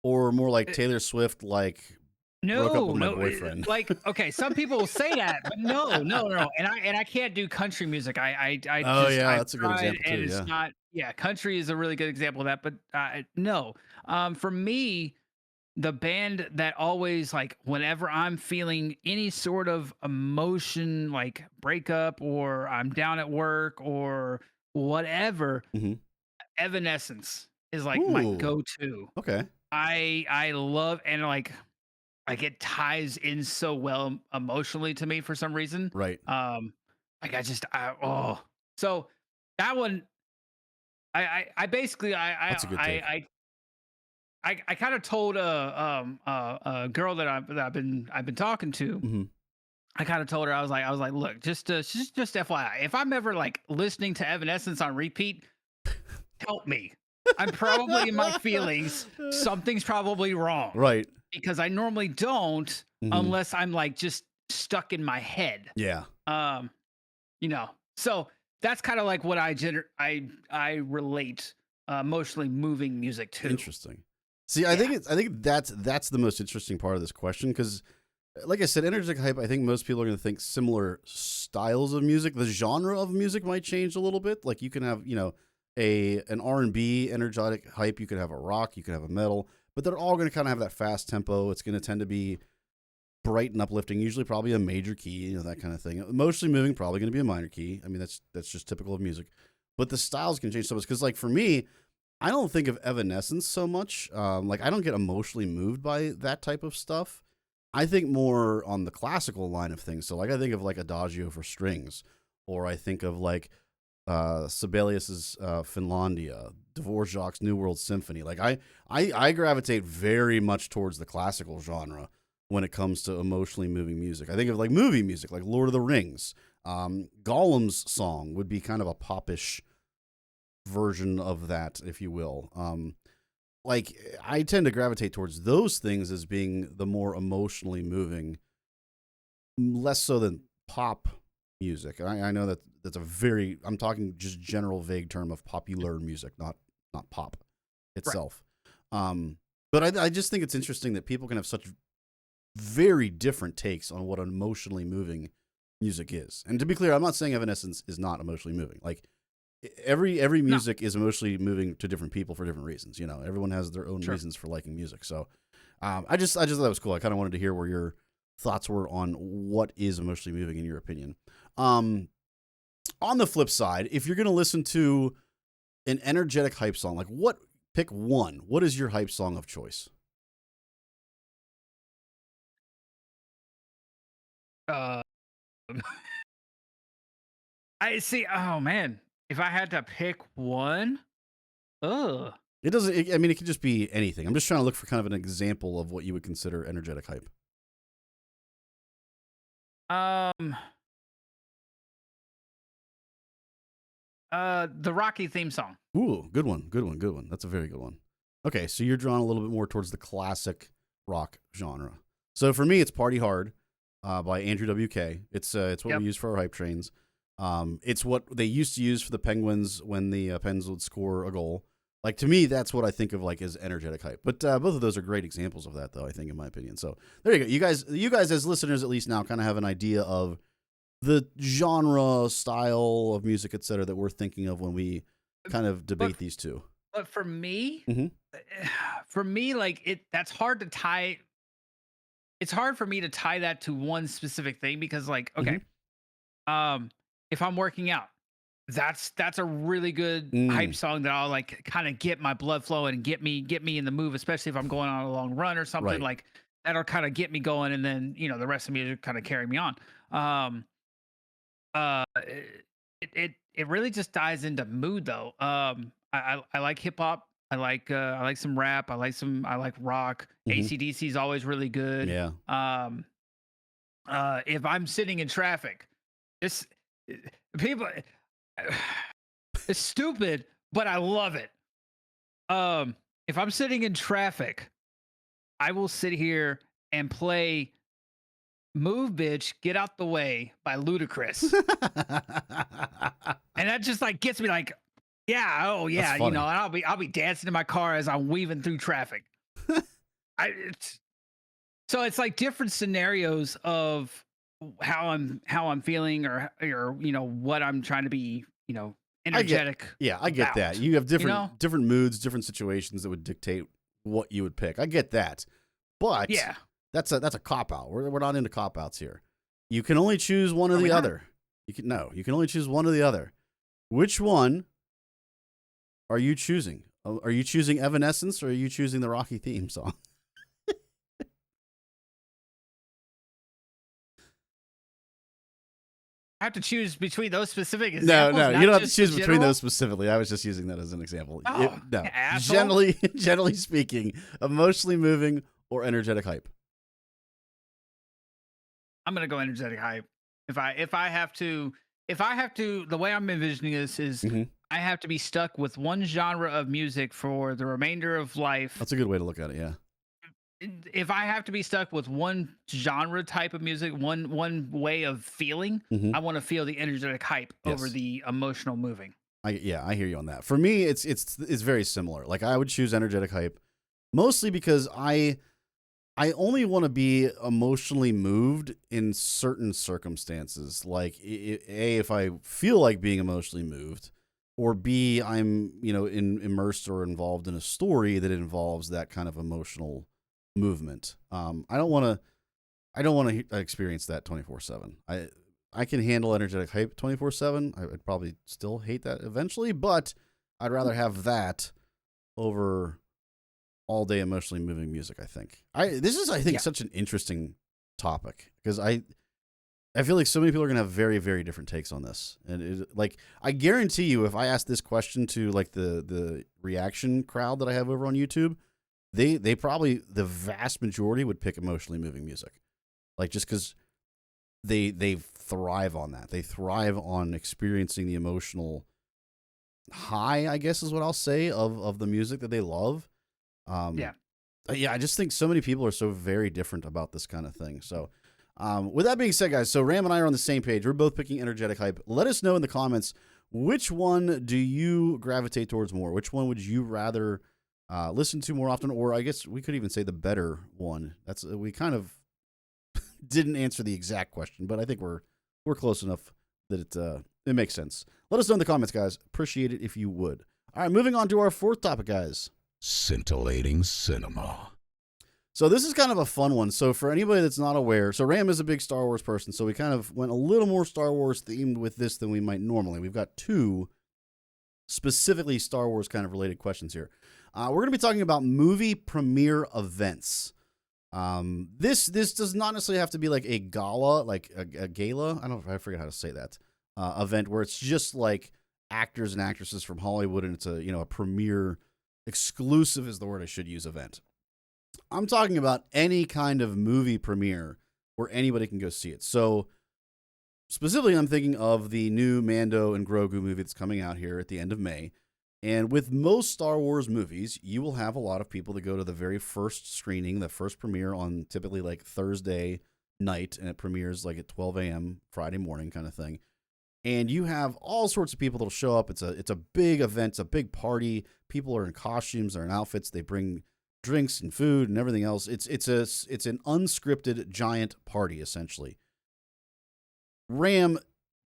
B: or more like Taylor Swift, like broke up with my boyfriend.
C: Like, okay, some people will say that, but no. And I can't do country music. I
B: Oh,
C: just,
B: yeah,
C: I've
B: that's a good
C: tried,
B: example,
C: and
B: too,
C: it's
B: yeah.
C: not. Yeah, country is a really good example of that, but no. For me, the band that always like whenever I'm feeling any sort of emotion, like breakup or I'm down at work or whatever,
B: Mhm.
C: Evanescence is like my
B: Ooh.
C: go-to.
B: Okay.
C: I love and like it ties in so well emotionally to me for some reason.
B: Right.
C: Like so that one I basically
B: That's a good take.
C: I kind of told a girl that I've been talking to.
B: Hmm.
C: I kind of told her, I was like, look, just FYI, if I'm ever like listening to Evanescence on repeat, help me. I'm probably in my feelings. Something's probably wrong
B: Right.
C: because I normally don't
B: Mhm.
C: unless I'm like just stuck in my head.
B: Yeah.
C: Um, so that's kind of like what I relate emotionally moving music to.
B: Interesting. See,
C: Yeah.
B: I think that's the most interesting part of this question because, like I said, energetic hype. I think most people are going to think similar styles of music. The genre of music might change a little bit. Like you can have an R&B energetic hype. You could have a rock. You could have a metal. But they're all going to kind of have that fast tempo. It's going to tend to be bright and uplifting. Usually, probably a major key. That kind of thing. Emotionally moving, probably going to be a minor key. I mean, that's just typical of music. But the styles can change so much because, like for me, I don't think of Evanescence so much. Like I don't get emotionally moved by that type of stuff. I think more on the classical line of things. So like I think of like Adagio for strings, or I think of like Sibelius's Finlandia, Dvorak's New World Symphony. Like I gravitate very much towards the classical genre when it comes to emotionally moving music. I think of like movie music, like Lord of the Rings. Gollum's song would be kind of a popish version of that, if you will. Like I tend to gravitate towards those things as being the more emotionally moving, less so than pop music. I know that's a very, I'm talking just general vague term of popular music, not pop itself. Right. But I just think it's interesting that people can have such very different takes on what emotionally moving music is. And to be clear, I'm not saying Evanescence is not emotionally moving. Like every music is emotionally moving to different people for different reasons. Everyone has their own reasons for liking music. So I just thought that was cool. I kind of wanted to hear where your thoughts were on what is emotionally moving in your opinion. On the flip side, if you're going to listen to an energetic hype song, like pick one. What is your hype song of choice?
C: Uh, I see. Oh man, if I had to pick one, ugh.
B: It doesn't. I mean, it could just be anything. I'm just trying to look for kind of an example of what you would consider energetic hype.
C: The Rocky theme song.
B: Ooh, good one. That's a very good one. Okay, so you're drawn a little bit more towards the classic rock genre. So for me, it's "Party Hard" by Andrew WK. It's what we use for our hype trains. It's what they used to use for the Penguins when the Pens would score a goal. Like to me, that's what I think of like as energetic hype. But both of those are great examples of that, though. I think, in my opinion. So there you go. You guys as listeners, at least now, kind of have an idea of the genre, style of music, etc., that we're thinking of when we kind of debate these two.
C: But for me,
B: Mm-hmm.
C: like that's hard to tie. It's hard for me to tie that to one specific thing because, like, okay, if I'm working out, that's a really good hype song that I'll like kind of get my blood flowing and get me in the move, especially if I'm going on a long run or something.
B: Right.
C: Like that'll kind of get me going, and then the rest of the music kind of carry me on. Uh, it really just dives into mood though. I like hip hop. I like some rap. I like rock.
B: Mhm.
C: AC/DC is always really good.
B: Yeah.
C: If I'm sitting in traffic, this people, it's stupid, but I love it. If I'm sitting in traffic, I will sit here and play "Move Bitch, Get Out the Way" by Ludacris. And that just like gets me like, yeah, oh yeah,
B: funny.
C: and I'll be dancing in my car as I'm weaving through traffic. So it's like different scenarios of how I'm feeling or what I'm trying to be, energetic.
B: I get that. You have different moods, different situations that would dictate what you would pick. I get that. But
C: Yeah.
B: that's a cop out. We're not into cop outs here. You can only choose one or the other. You can only choose one or the other. Which one are you choosing? Are you choosing Evanescence or are you choosing the Rocky theme song?
C: I have to choose between those specific
B: No,
C: examples.
B: no,
C: not
B: you don't have to
C: just
B: choose
C: in
B: between
C: general?
B: those specifically. I was just using that as an example.
C: Oh,
B: No,
C: asshole.
B: generally speaking, emotionally moving or energetic hype.
C: I'm gonna go energetic hype. If I have to, the way I'm envisioning this is
B: hmm
C: I have to be stuck with one genre of music for the remainder of life.
B: That's a good way to look at it. Yeah.
C: If I have to be stuck with one genre type of music, one way of feeling,
B: hmm
C: I want to feel the energetic hype over
B: Yes.
C: the emotional moving.
B: I hear you on that. For me, it's very similar. Like I would choose energetic hype mostly because I only want to be emotionally moved in certain circumstances. Like A, if I feel like being emotionally moved, or B, I'm, immersed or involved in a story that involves that kind of emotional movement. I don't want to experience that 24/7. I can handle energetic hype 24/7. I would probably still hate that eventually, but I'd rather have that over all day emotionally moving music. I think this is
C: Yeah.
B: such an interesting topic because I feel like so many people are gonna have very, very different takes on this, and I guarantee you, if I ask this question to like the reaction crowd that I have over on YouTube, they probably the vast majority would pick emotionally moving music, like just because they thrive on that. They thrive on experiencing the emotional high, I guess is what I'll say, of the music that they love.
C: Yeah.
B: Yeah, I just think so many people are so very different about this kind of thing. So, with that being said, guys, so Ram and I are on the same page. We're both picking energetic hype. Let us know in the comments, which one do you gravitate towards more? Which one would you rather listen to more often? Or I guess we could even say the better one. That's we kind of didn't answer the exact question, but I think we're close enough that it makes sense. Let us know in the comments, guys. Appreciate it if you would. All right, moving on to our fourth topic, guys.
D: Scintillating cinema.
B: So this is kind of a fun one. So for anybody that's not aware, so Ram is a big Star Wars person, so we kind of went a little more Star Wars themed with this than we might normally. We've got two specifically Star Wars kind of related questions here. We're going to be talking about movie premiere events. This does not necessarily have to be like a gala, like a gala. I forget how to say that event where it's just like actors and actresses from Hollywood, and it's a premiere exclusive is the word I should use event. I'm talking about any kind of movie premiere where anybody can go see it. So specifically, I'm thinking of the new Mando and Grogu movie that's coming out here at the end of May. And with most Star Wars movies, you will have a lot of people that go to the very first screening, the first premiere on typically like Thursday night, and it premieres like at 12 a.m. Friday morning kind of thing. And you have all sorts of people that'll show up. It's a big event, it's a big party. People are in costumes, they're in outfits, they bring drinks and food and everything else. It's an unscripted giant party essentially. Ram,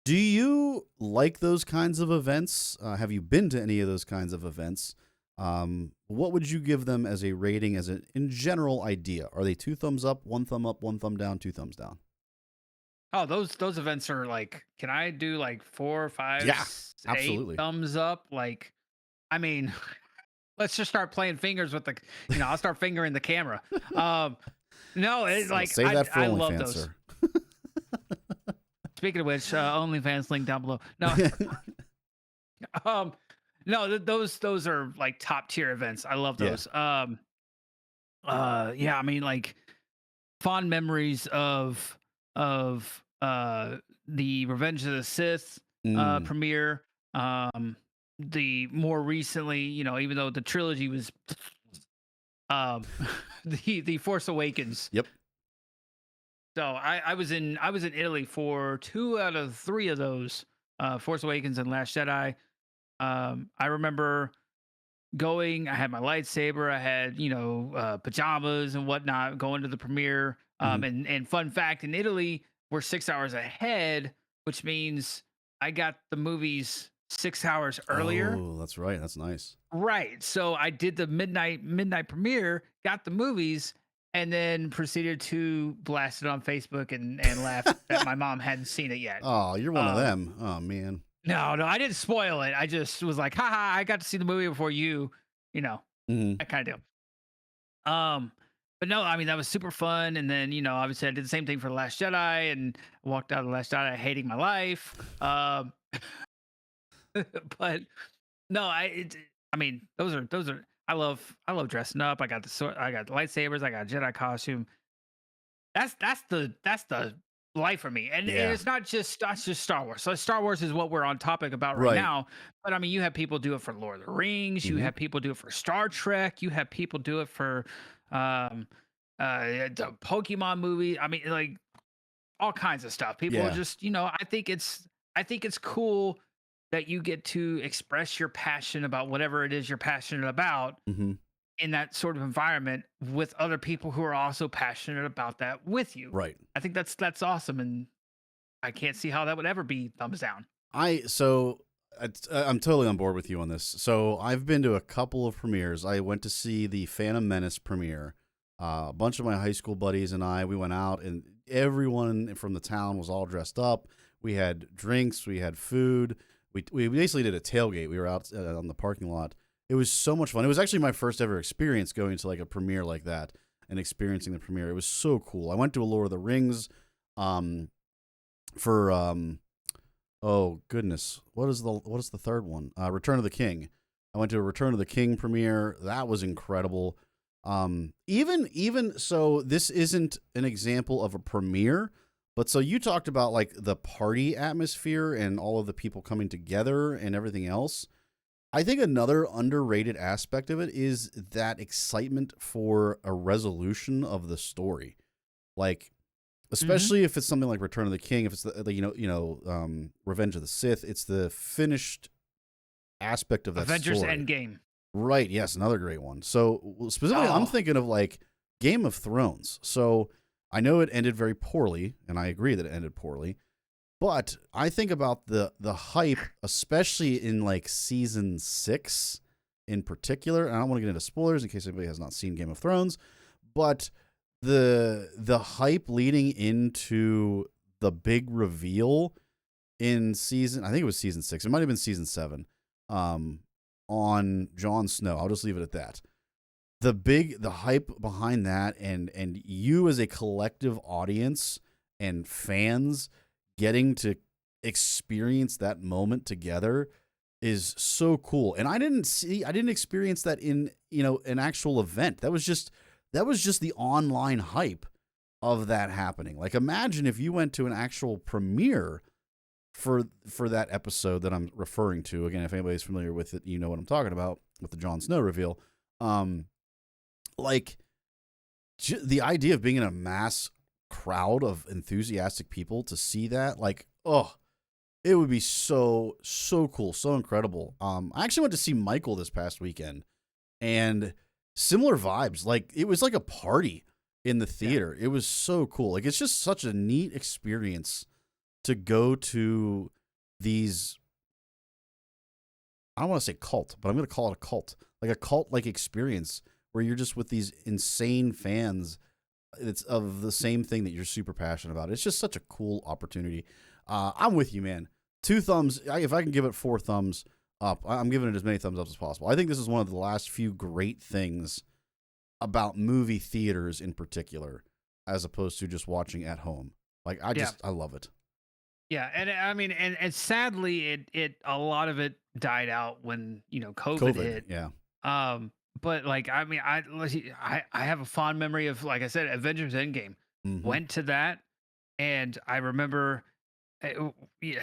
B: do you like those kinds of events? Have you been to any of those kinds of events? What would you give them as a rating, as an in general idea? Are they 2 thumbs up, 1 thumb up, 1 thumb down, 2 thumbs down?
C: Oh, those events are like, can I do like 4, 5,
B: Yeah,
C: 8
B: absolutely.
C: thumbs up? Like, I mean, let's just start playing fingers with the, I'll start fingering the camera. No, it's like,
B: Save that for
C: I love
B: OnlyFans,
C: those.
B: sir.
C: Speaking of which, OnlyFans link down below. No, no, those are like top tier events. I love
B: Yeah.
C: those. Yeah, I mean, like fond memories of the Revenge of the Sith
B: Mm.
C: premiere. The more recently, even though the trilogy was the Force Awakens.
B: Yep.
C: So I was in Italy for 2 out of 3 of those, Force Awakens and Last Jedi. I remember going. I had my lightsaber. I had pajamas and whatnot. Going to the premiere. And fun fact, in Italy we're 6 hours ahead, which means I got the movies 6 hours earlier.
B: Oh, that's right. That's nice.
C: Right. So I did the midnight premiere, got the movies, and then proceeded to blast it on Facebook and laugh that my mom hadn't seen it yet.
B: Oh, you're one of them. Oh, man.
C: No, I didn't spoil it. I just was like, haha, I got to see the movie before you,
B: Mhm.
C: that kind of deal. but no, I mean, that was super fun. And then, obviously I did the same thing for The Last Jedi and walked out of The Last Jedi hating my life. But no, I mean, those are, I love dressing up. I got the sword, I got the lightsabers, I got a Jedi costume. That's the life for me. And
B: Yeah.
C: it's not just Star Wars. So Star Wars is what we're on topic about right
B: Right.
C: now. But I mean, you have people do it for Lord of the Rings, you
B: Mhm.
C: have people do it for Star Trek, you have people do it for um the Pokemon movie. I mean, like all kinds of stuff. People
B: Yeah.
C: just, I think it's cool that you get to express your passion about whatever it is you're passionate about
B: Mhm.
C: in that sort of environment with other people who are also passionate about that with you.
B: Right.
C: I think that's awesome, and I can't see how that would ever be thumbs down.
B: I'm totally on board with you on this. So I've been to a couple of premieres. I went to see the Phantom Menace premiere. A bunch of my high school buddies and we went out, and everyone from the town was all dressed up. We had drinks, we had food. We basically did a tailgate. We were out on the parking lot. It was so much fun. It was actually my first ever experience going to like a premiere like that and experiencing the premiere. It was so cool. I went to a Lord of the Rings for oh goodness, what is the third one? Return of the King. I went to a Return of the King premiere. That was incredible. Even so, this isn't an example of a premiere, but so you talked about like the party atmosphere and all of the people coming together and everything else. I think another underrated aspect of it is that excitement for a resolution of the story. Like, especially if it's something like Return of the King, if it's Revenge of the Sith, it's the finished aspect of that
C: Avengers
B: story.
C: Endgame.
B: Right. Yes, another great one. So specifically, I'm thinking of like Game of Thrones. So I know it ended very poorly, and I agree that it ended poorly. But I think about the hype, especially in like season 6 in particular. And I don't want to get into spoilers in case anybody has not seen Game of Thrones, but the hype leading into the big reveal in I think it was season 6. It might have been season 7. On Jon Snow. I'll just leave it at that. The hype behind that and you as a collective audience and fans getting to experience that moment together is so cool. And I didn't experience that in, an actual event. That was just the online hype of that happening. Like, imagine if you went to an actual premiere for that episode that I'm referring to. Again, if anybody's familiar with it, you know what I'm talking about with the Jon Snow reveal. Like the idea of being in a mass crowd of enthusiastic people to see that, like, it would be so cool, so incredible. I actually went to see Michael this past weekend, and similar vibes. Like, it was like a party in the theater. Yeah. It was so cool. Like, it's just such a neat experience to go to these. I don't want to say cult, but I'm going to call it a cult. Like a cult-like experience where you're just with these insane fans. It's of the same thing that you're super passionate about. It's just such a cool opportunity. I'm with you, man. 2 thumbs. If I can give it 4 thumbs up, I'm giving it as many thumbs up as possible. I think this is one of the last few great things about movie theaters in particular, as opposed to just watching at home. Like, I love it.
C: Yeah, and I mean, and sadly, it a lot of it died out when COVID hit.
B: Yeah.
C: But like, I mean, I have a fond memory of, like I said, Avengers Endgame.
B: Mm-hmm.
C: Went to that, and I remember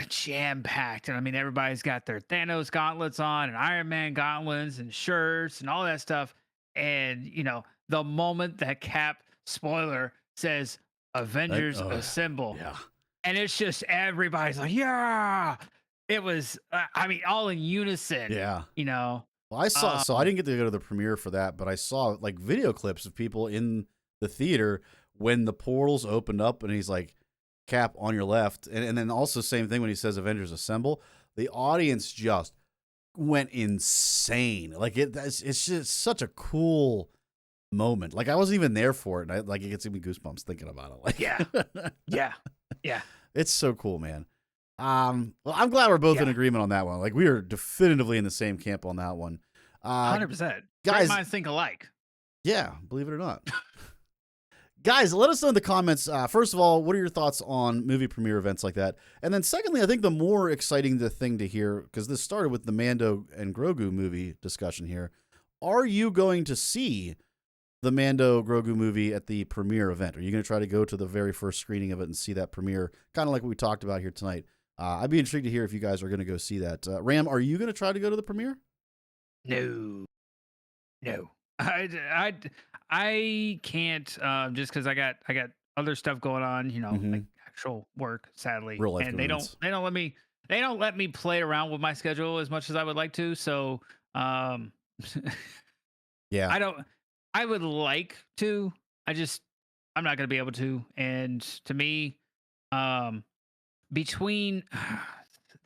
C: jam packed. And I mean, everybody's got their Thanos gauntlets on, and Iron Man gauntlets, and shirts, and all that stuff. And the moment that Cap, spoiler, says Avengers Assemble,
B: yeah,
C: and it's just everybody's like, yeah. It was, I mean, all in unison.
B: Yeah.
C: Well,
B: I saw, so I didn't get to go to the premiere for that, but I saw like video clips of people in the theater when the portals opened up, and he's like, Cap on your left. And then also same thing when he says Avengers Assemble, the audience just went insane. Like it's just such a cool moment. Like, I wasn't even there for it. And it gets me goosebumps thinking about it. Like,
C: yeah.
B: It's so cool, man. Well, I'm glad we're both in agreement on that one. Like, we are definitively in the same camp on that one.
C: 100%.
B: Guys,
C: minds think alike.
B: Yeah, believe it or not. Guys, let us know in the comments. First of all, what are your thoughts on movie premiere events like that? And then secondly, I think the more exciting thing to hear, because this started with the Mando and Grogu movie discussion here, are you going to see the Mando Grogu movie at the premiere event? Are you going to try to go to the very first screening of it and see that premiere, kind of like what we talked about here tonight? I'd be intrigued to hear if you guys are going to go see that. Ram, are you going to try to go to the premiere?
C: No. I can't just because I got other stuff going on, like actual work, sadly.
B: Real life
C: and
B: commitments.
C: they don't let me play around with my schedule as much as I would like to. So
B: Yeah.
C: I would like to. I'm not gonna be able to. And to me, between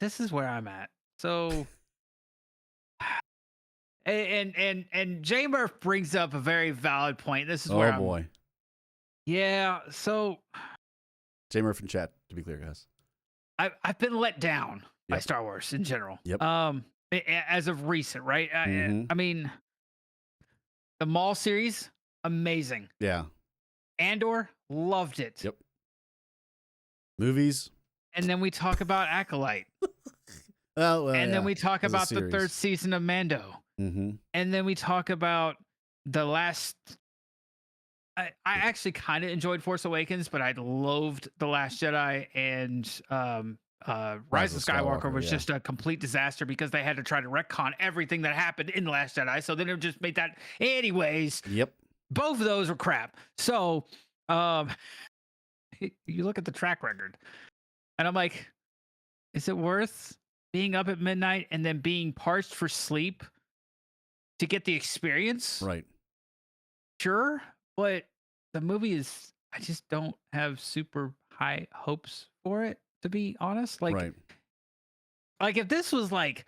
C: this is where I'm at. So and J Murph brings up a very valid point. This is where
B: boy.
C: Yeah, so
B: J Murph in chat, to be clear, guys.
C: I've been let down by
B: Yep.
C: Star Wars in general.
B: Yep.
C: As of recent, right?
B: Mhm.
C: I mean, the Maul series, amazing.
B: Yeah.
C: Andor, loved it.
B: Yep. Movies.
C: And then we talk about Acolyte.
B: Oh, well,
C: And then
B: yeah.
C: we talk
B: As a
C: about the
B: series.
C: third season of Mando.
B: Mm-hmm.
C: And then we talk about the last. I actually kind of enjoyed Force Awakens, but I loathed The Last Jedi, and Rise of Skywalker was
B: yeah.
C: just a complete disaster because they had to try to retcon everything that happened in The Last Jedi. So then it just made that. Anyways,
B: Yep.
C: both of those were crap. So you look at the track record, and I'm like, is it worth being up at midnight and then being parched for sleep to get the experience?
B: Right.
C: Sure, but the movie is, I just don't have super high hopes for it, to be honest.
B: Right.
C: Like if this was like,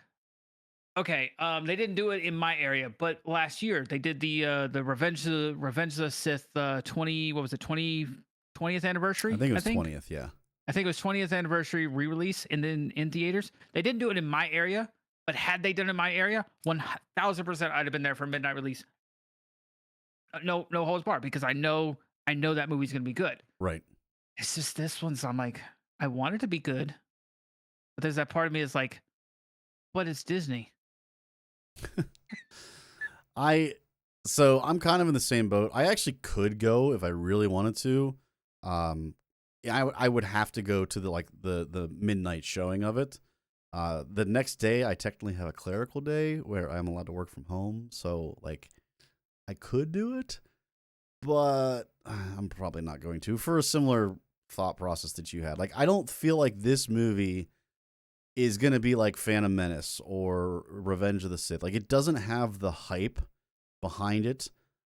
C: okay, they didn't do it in my area, but last year they did the Revenge of the Sith 20th anniversary.
B: I think it was 20th. Yeah.
C: I think it was 20th anniversary re-release and then in theaters. They didn't do it in my area, but had they done it in my area, 1000% I'd have been there for midnight release. No holds barred, because I know that movie's gonna be good.
B: Right.
C: It's just this one's, I'm like, I want it to be good, but there's that part of me that's like, but it's Disney.
B: So I'm kind of in the same boat. I actually could go if I really wanted to. Yeah, I would have to go to the midnight showing of it. The next day I technically have a clerical day where I'm allowed to work from home, so like I could do it, but I'm probably not going to, for a similar thought process that you had. Like, I don't feel like this movie is going to be like Phantom Menace or Revenge of the Sith. Like, it doesn't have the hype behind it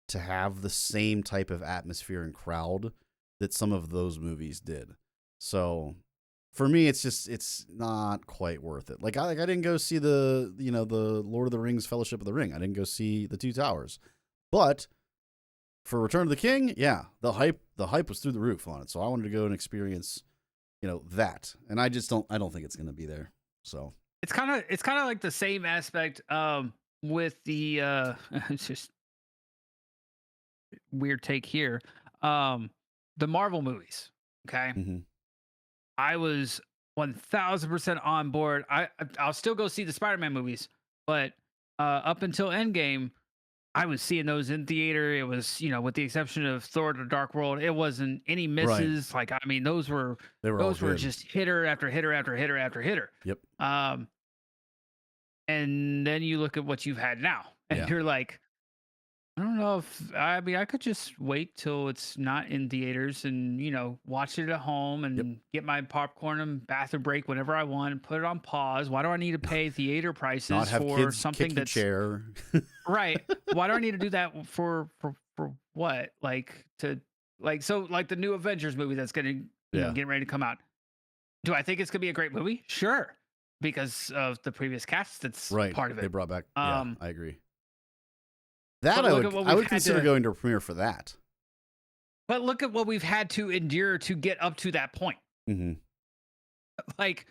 B: to have the same type of atmosphere and crowd that some of those movies did. So for me, it's not quite worth it. Like I didn't go see the Lord of the Rings Fellowship of the Ring. I didn't go see the Two Towers. But for Return of the King, yeah, the hype was through the roof on it. So I wanted to go and experience, that. And I don't think it's going to be there. So
C: It's kind of like the same aspect with the it's just weird take here. The Marvel movies, okay?
B: mhm.
C: I was 1000% on board. I'll still go see the Spider-Man movies, but up until Endgame, I was seeing those in theater. It was, with the exception of Thor: The Dark World, it wasn't any misses. Like, I mean, those were
B: They were all good.
C: just hitter after hitter after hitter after hitter.
B: Yep.
C: And then you look at what you've had now, and
B: Yeah.
C: you're like, I don't know if I could just wait till it's not in theaters and watch it at home and get my popcorn and bathroom break whenever I want and put it on pause. Why do I need to pay theater prices
B: Not have
C: for
B: kids
C: something
B: kick your
C: that's
B: chair.
C: right? Why do I need to do that for what? Like the new Avengers movie that's getting getting ready to come out. Do I think it's gonna be a great movie? Sure, because of the previous cast that's
B: Right.
C: part of it.
B: They brought back. I agree.
C: but
B: That I
C: look at what we've
B: would
C: had
B: consider
C: to-
B: going to a premiere for that.
C: But look at what we've had to endure to get up to that point.
B: Mm-hmm.
C: Like,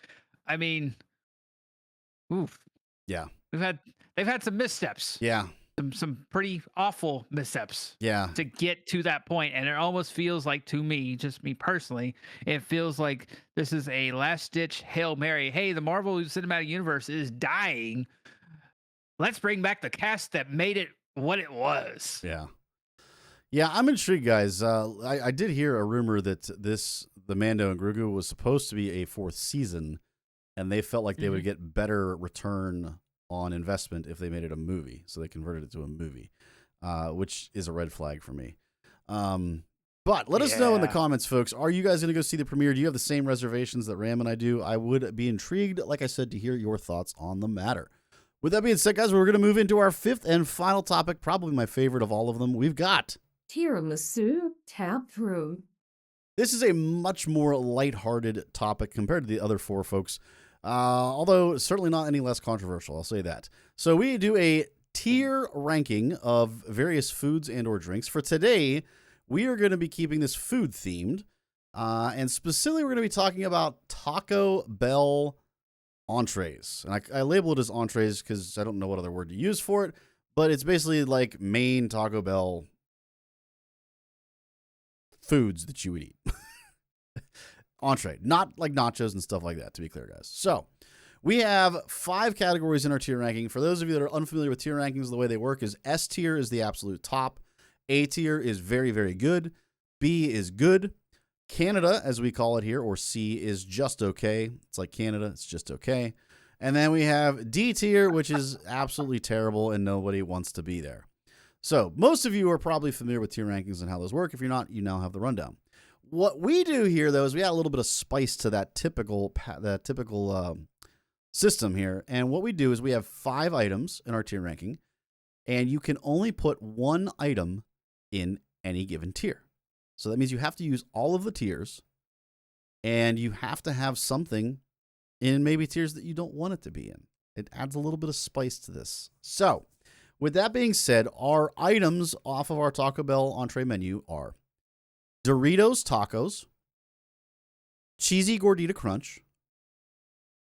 C: oof.
B: Yeah.
C: They've had some missteps.
B: Yeah.
C: some pretty awful missteps
B: Yeah.
C: to get to that point, and it almost feels like, to me, just me personally, it feels like this is a last ditch Hail Mary. Hey, the Marvel Cinematic Universe is dying. Let's bring back the cast that made it what it was.
B: Yeah. Yeah, I'm intrigued, guys. I did hear a rumor that the Mando and Grogu was supposed to be a fourth season, and they felt like they would get better return on investment if they made it a movie. So they converted it to a movie, which is a red flag for me. But let us know in the comments, folks. Are you guys going to go see the premiere? Do you have the same reservations that Ram and I do? I would be intrigued, like I said, to hear your thoughts on the matter. With that being said, guys, we're going to move into our fifth and final topic, probably my favorite of all of them. We've got
E: Tiramisu taproom.
B: This is a much more lighthearted topic compared to the other four, folks, although certainly not any less controversial, I'll say that. So we do a tier ranking of various foods and or drinks. For today, we are going to be keeping this food themed, and specifically we're going to be talking about Taco Bell entrees. And I label it as entrees because I don't know what other word to use for it, but it's basically like main Taco Bell foods that you would eat. Entree, not like nachos and stuff like that, to be clear, guys. So we have 5 categories in our tier ranking. For those of you that are unfamiliar with tier rankings, the way they work is S tier is the absolute top. A tier is very, very good. B is good. Canada, as we call it here, or C, is just okay. It's like Canada, it's just okay. And then we have D tier, which is absolutely terrible and nobody wants to be there. So most of you are probably familiar with tier rankings and how those work. If you're not, you now have the rundown. What we do here, though, is we add a little bit of spice to that typical system here. And what we do is we have 5 items in our tier ranking, and you can only put 1 item in any given tier. So that means you have to use all of the tiers, and you have to have something in maybe tiers that you don't want it to be in. It adds a little bit of spice to this. So with that being said, our items off of our Taco Bell entree menu are Doritos Tacos, Cheesy Gordita Crunch,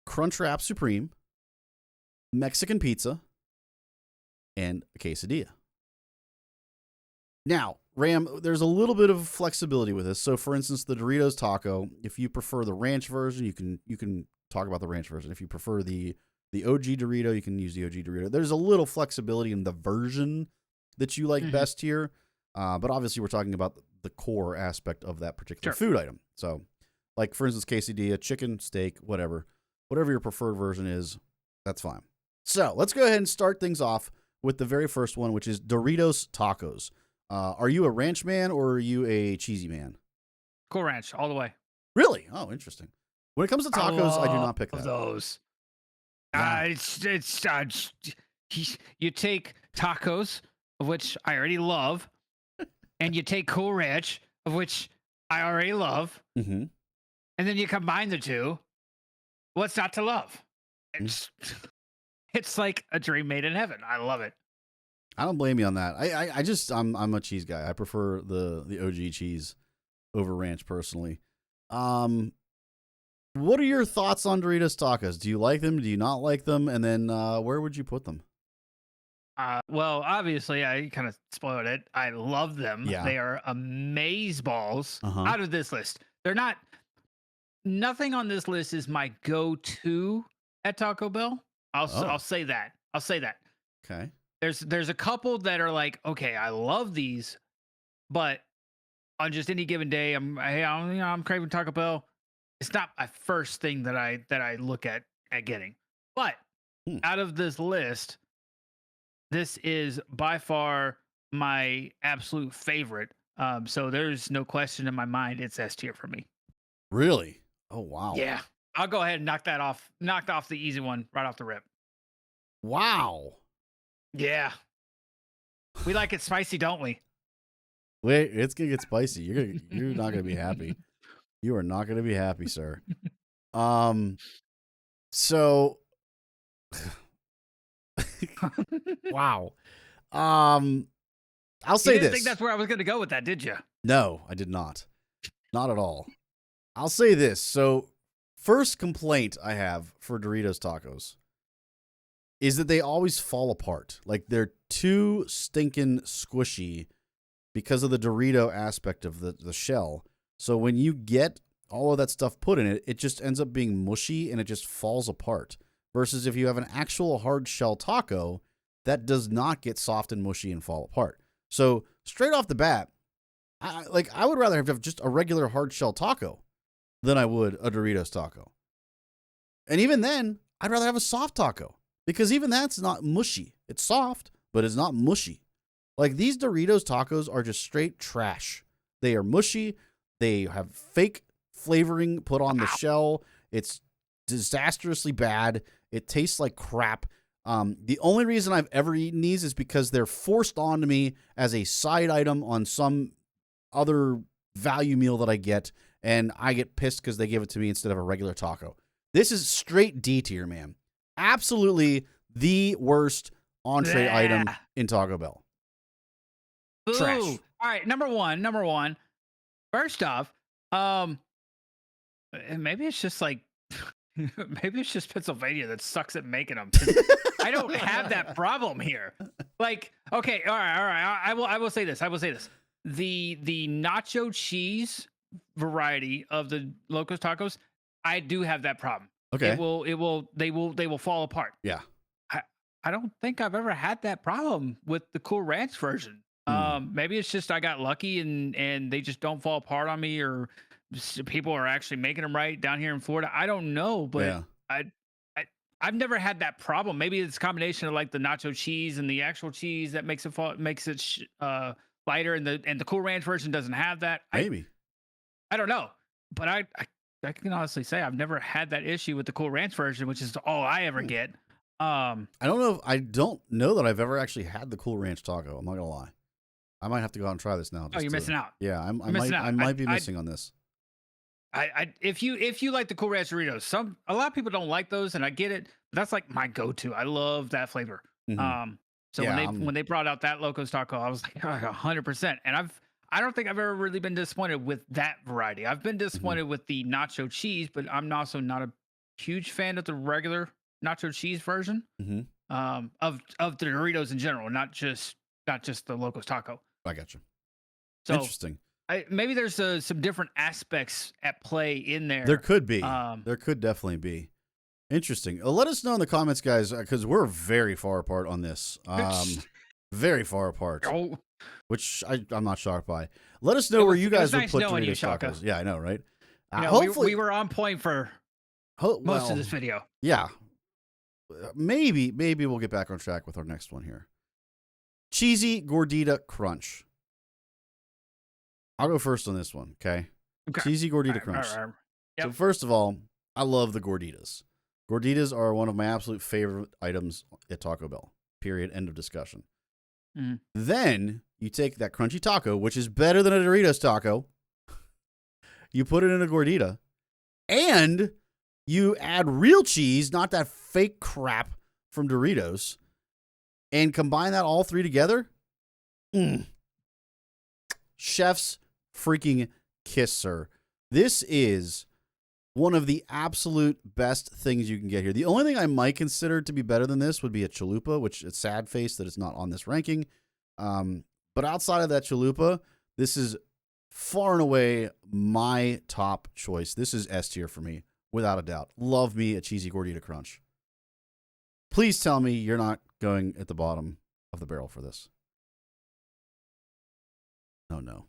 B: Crunchwrap Supreme, Mexican Pizza, and a quesadilla. Now, Ram, there's a little bit of flexibility with this. So, for instance, the Doritos Taco, if you prefer the ranch version, you can talk about the ranch version. If you prefer the OG Dorito, you can use the OG Dorito. There's a little flexibility in the version that you like best here. But obviously, we're talking about the core aspect of that particular food item. So, like, for instance, quesadilla, chicken, steak, whatever your preferred version is, that's fine. So, let's go ahead and start things off with the very first one, which is Doritos Tacos. Are you a ranch man or are you a cheesy man?
C: Cool Ranch, all the way.
B: Really? Oh, interesting. When it comes to tacos, I do not pick that.
C: Those.
B: Yeah.
C: You take tacos, of which I already love, and you take Cool Ranch, of which I already love,
B: Mm-hmm.
C: and then you combine the two. What's not to love? It's like a dream made in heaven. I love it.
B: I don't blame you on that. I'm a cheese guy. I prefer the OG cheese over ranch personally. What are your thoughts on Doritos Tacos? Do you like them? Do you not like them? And then where would you put them?
C: Well, obviously, I kind of spoiled it. I love them.
B: Yeah.
C: They are amazeballs out of this list. They're not. Nothing on this list is my go-to at Taco Bell. I'll say that. I'll say that.
B: Okay.
C: There's a couple that are like, okay, I love these, but on just any given day, I'm craving Taco Bell. It's not my first thing that I look at getting. But out of this list, this is by far my absolute favorite. So there's no question in my mind. It's S tier for me.
B: Really? Oh, wow.
C: Yeah. I'll go ahead and knocked off the easy one right off the rip.
B: Wow.
C: Yeah. We like it spicy, don't we?
B: Wait, it's gonna get spicy. You're not gonna be happy. You are not gonna be happy, sir. So wow. I'll say
C: You didn't
B: this.
C: think that's where I was gonna go with that, did you?
B: No, I did not. Not at all. I'll say this. So, first complaint I have for Doritos Tacos. is that they always fall apart. Like they're too stinking squishy because of the Dorito aspect of the shell. So when you get all of that stuff put in it, it just ends up being mushy and it just falls apart. Versus if you have an actual hard shell taco, that does not get soft and mushy and fall apart. So straight off the bat, I would rather have just a regular hard shell taco than I would a Doritos taco. And even then, I'd rather have a soft taco because even that's not mushy. It's soft, but it's not mushy. Like these Doritos tacos are just straight trash. They are mushy. They have fake flavoring put on the shell. It's disastrously bad. It tastes like crap. The only reason I've ever eaten these is because they're forced onto me as a side item on some other value meal that I get, and I get pissed because they give it to me instead of a regular taco. This is straight D tier, man. Absolutely the worst entree item in Taco Bell.
C: Boo.
B: Trash.
C: All right, number one. First off, maybe it's just like maybe it's just Pennsylvania that sucks at making them. I don't have that problem here. Like, okay, all right. I will say this. The nacho cheese variety of the Locos Tacos, I do have that problem.
B: Okay.
C: They will fall apart.
B: Yeah.
C: I don't think I've ever had that problem with the Cool Ranch version. Maybe it's just I got lucky and they just don't fall apart on me, or people are actually making them right down here in Florida. I don't know, but yeah. I've never had that problem. Maybe it's a combination of like the nacho cheese and the actual cheese that makes it lighter, and the Cool Ranch version doesn't have that.
B: Maybe.
C: I don't know, but I can honestly say I've never had that issue with the Cool Ranch version, which is all I ever get.
B: I don't know that I've ever actually had the Cool Ranch taco. I'm not gonna lie. I might have to go out and try this now.
C: Oh, you're missing out.
B: Yeah, I might be missing on this.
C: If you like the Cool Ranch Doritos, a lot of people don't like those, and I get it. But that's like my go-to. I love that flavor.
B: Mm-hmm.
C: So when they brought out that Locos Taco, I was like 100%. And I don't think I've ever really been disappointed with that variety. I've been disappointed with the nacho cheese, but I'm also not a huge fan of the regular nacho cheese version of the Doritos in general, not just the Locos Taco.
B: I got you.
C: So,
B: interesting.
C: Maybe there's some different aspects at play in there.
B: There could be. There could definitely be. Interesting. Let us know in the comments, guys, because we're very far apart on this. Very far apart.
C: Oh.
B: Which I'm not shocked by. Let us know where you guys would put Doritos tacos. Yeah, I know, right?
C: Hopefully, we were on point for most of this video.
B: Yeah. Maybe we'll get back on track with our next one here. Cheesy Gordita Crunch. I'll go first on this one, okay? Cheesy Gordita Crunch. Yep. So first of all, I love the Gorditas. Gorditas are one of my absolute favorite items at Taco Bell. Period. End of discussion.
C: Mm.
B: Then you take that crunchy taco, which is better than a Doritos taco. You put it in a Gordita, and you add real cheese, not that fake crap from Doritos, and combine that all three together. Chef's freaking kiss, sir. This is one of the absolute best things you can get here. The only thing I might consider to be better than this would be a chalupa, which it's sad face that it's not on this ranking. But outside of that chalupa, this is far and away my top choice. This is S tier for me, without a doubt. Love me a cheesy Gordita Crunch. Please tell me you're not going at the bottom of the barrel for this. Oh, no.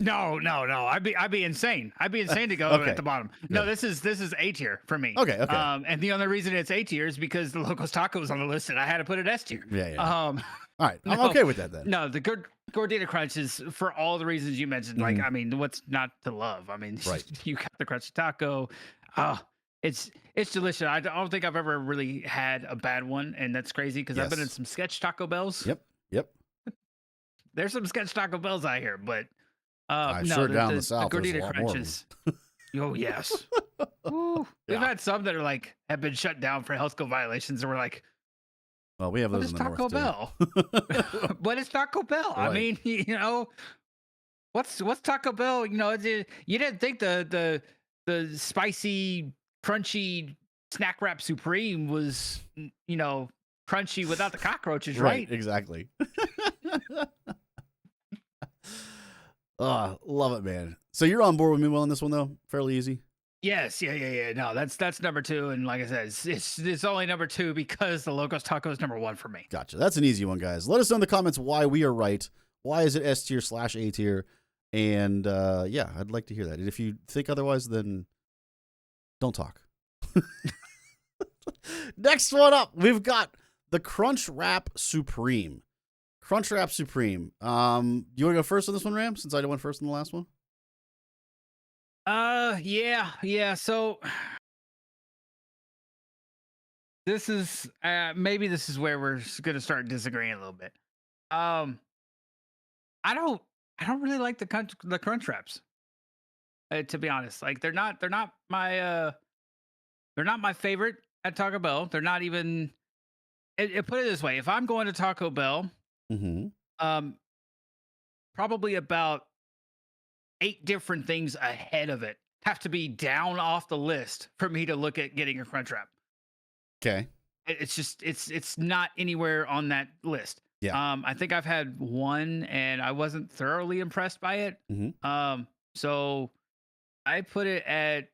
C: No. I'd be insane. I'd be insane to go at the bottom. No, this is A tier for me.
B: Okay.
C: And the only reason it's A tier is because the Locos Taco was on the list and I had to put it S tier.
B: Yeah. All right. I'm okay with that then.
C: No, the Gordita Crunch is for all the reasons you mentioned. Like, I mean, what's not to love? I mean,
B: right.
C: You got the crunchy taco. It's delicious. I don't think I've ever really had a bad one, and that's crazy because I've been in some sketch Taco Bells.
B: Yep.
C: There's some sketch Taco Bells out here, but
B: I'm sure down the south
C: the
B: there's a
C: Gordita
B: lot
C: Crunches. Oh yes. We've had some that are like have been shut down for health code violations, and we're like,
B: well, we have those in the
C: Taco
B: north
C: Bell? But it's Taco Bell. Right. I mean, what's Taco Bell? You didn't think the spicy, crunchy Snack Wrap Supreme was, crunchy without the cockroaches,
B: Right,
C: right?
B: exactly. Love it, man. So you're on board with me well on this one, though? Fairly easy?
C: Yes, yeah. No, that's number 2, and like I said, it's only number 2 because the Locos Taco is number 1 for me.
B: Gotcha. That's an easy one, guys. Let us know in the comments why we are right. Why is it S tier / A tier? And yeah, I'd like to hear that. And if you think otherwise, then don't talk. Next one up, we've got the Crunch Wrap Supreme. Crunch Wrap Supreme. You want to go first on this one, Ram? Since I went first in the last one.
C: Yeah. So this is maybe this is where we're gonna start disagreeing a little bit. I don't really like the crunch wraps. To be honest, like they're not my favorite at Taco Bell. They're not even. Put it this way: if I'm going to Taco Bell,
B: Mm-hmm.
C: probably about 8 different things ahead of it have to be down off the list for me to look at getting a crunch wrap.
B: Okay.
C: It's just it's not anywhere on that list.
B: Yeah.
C: I think I've had one and I wasn't thoroughly impressed by it.
B: Mm-hmm.
C: So I put it at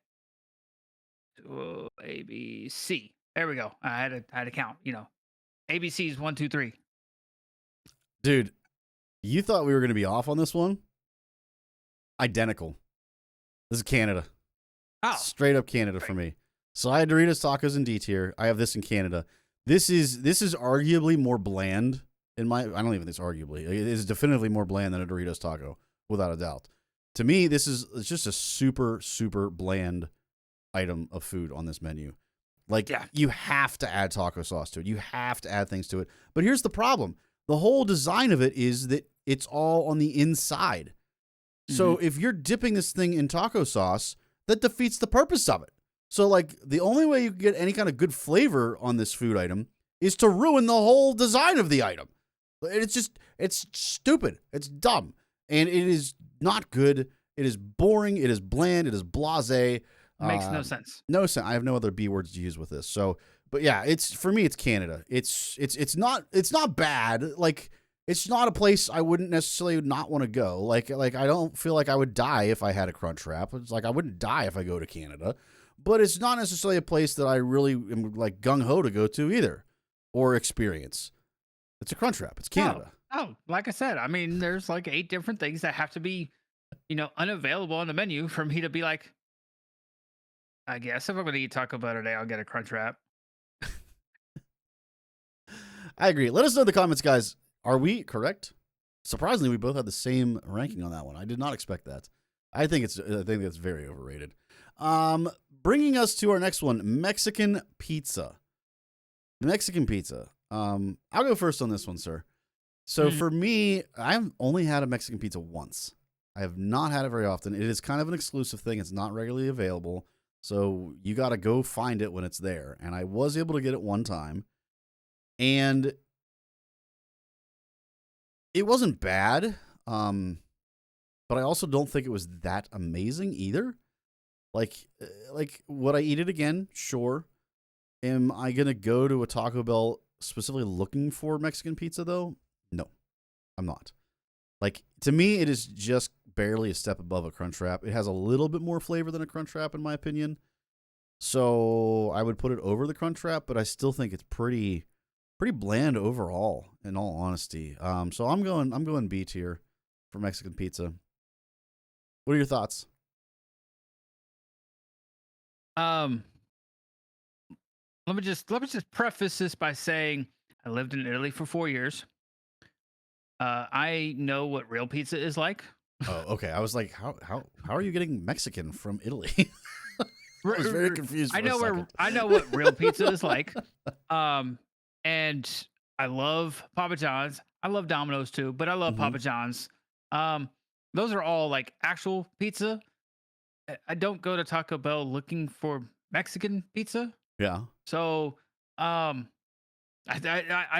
C: A B C. There we go. I had to count. ABC's 1, 2, 3.
B: Dude, you thought we were going to be off on this one? Identical. This is Canada.
C: Oh,
B: Straight up Canada for me. So I had Doritos Tacos in D tier. I have this in Canada. This is arguably more bland I don't even think it's arguably. It is definitively more bland than a Doritos Taco, without a doubt. To me, it's just a super, super bland item of food on this menu. Like,
C: yeah.
B: You have to add taco sauce to it. You have to add things to it. But here's the problem. The whole design of it is that it's all on the inside. So if you're dipping this thing in taco sauce, that defeats the purpose of it. So, like, the only way you can get any kind of good flavor on this food item is to ruin the whole design of the item. It's stupid. It's dumb. And it is not good. It is boring. It is bland. It is blasé.
C: Makes no sense.
B: No sense. I have no other B words to use with this. So, but yeah, for me, it's Canada. It's not bad. Like, it's not a place I wouldn't necessarily not want to go. Like I don't feel like I would die if I had a crunch wrap. It's like I wouldn't die if I go to Canada. But it's not necessarily a place that I really am like gung ho to go to either or experience. It's a crunch wrap. It's Canada.
C: Oh, like I said, I mean, there's like 8 different things that have to be, unavailable on the menu for me to be like, I guess if I'm going to eat Taco Bell today, I'll get a crunch wrap.
B: I agree. Let us know in the comments, guys. Are we correct? Surprisingly, we both had the same ranking on that one. I did not expect that. I think that's very overrated. Bringing us to our next one, Mexican pizza. Mexican pizza. I'll go first on this one, sir. So for me, I've only had a Mexican pizza once. I have not had it very often. It is kind of an exclusive thing. It's not regularly available. So you got to go find it when it's there. And I was able to get it one time. And it wasn't bad. But I also don't think it was that amazing either. Like would I eat it again? Sure. Am I going to go to a Taco Bell specifically looking for Mexican pizza though? No, I'm not. Like, to me, it is just barely a step above a crunch wrap. It has a little bit more flavor than a crunch wrap in my opinion. So I would put it over the crunch wrap, but I still think it's pretty bland overall, in all honesty. So I'm going B tier for Mexican pizza. What are your thoughts?
C: Let me just preface this by saying I lived in Italy for 4 years. I know what real pizza is like.
B: Oh, okay. I was like, how are you getting Mexican from Italy? I was very confused.
C: I know what real pizza is like. And I love Papa John's. I love Domino's too, but I love Papa John's. Those are all like actual pizza. I don't go to Taco Bell looking for Mexican pizza.
B: Yeah.
C: So, I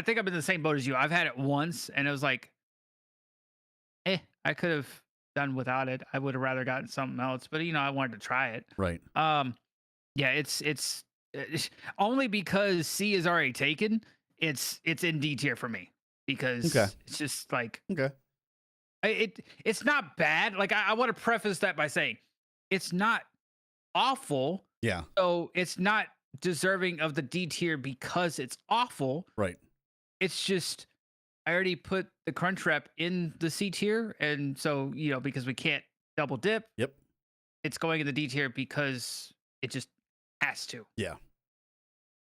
C: think I'm in the same boat as you. I've had it once, and it was like, I could have done without it. I would have rather gotten something else, but I wanted to try it.
B: Right.
C: Yeah, it's only because C is already taken. It's in D tier for me because
B: Okay.
C: it's just like
B: Okay.
C: it's not bad. Like I want to preface that by saying it's not awful.
B: Yeah.
C: So it's not deserving of the D tier because it's awful.
B: Right.
C: It's just I already put the Crunchwrap in the C tier, and so because we can't double dip,
B: Yep.
C: it's going in the D tier because it just has to.
B: Yeah.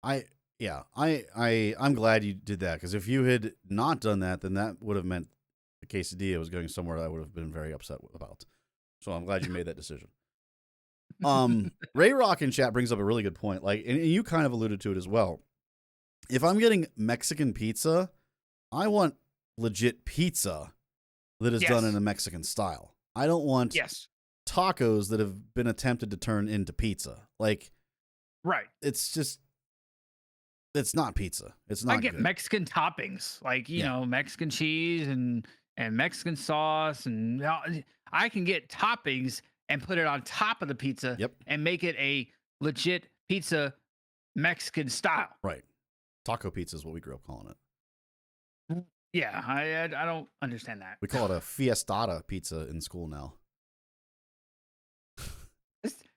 B: I'm glad you did that, because if you had not done that, then that would have meant the quesadilla was going somewhere that I would have been very upset about. So I'm glad you made that decision. Ray Rock in chat brings up a really good point. Like, and you kind of alluded to it as well. If I'm getting Mexican pizza, I want legit pizza that is done in a Mexican style. I don't want tacos that have been attempted to turn into pizza. Like,
C: right.
B: It's not pizza. It's not.
C: I get
B: good.
C: Mexican toppings, like Mexican cheese and Mexican sauce, and I can get toppings and put it on top of the pizza.
B: Yep.
C: And make it a legit pizza Mexican style.
B: Right. Taco pizza is what we grew up calling it.
C: Yeah, I don't understand that.
B: We call it a fiestada pizza in school now.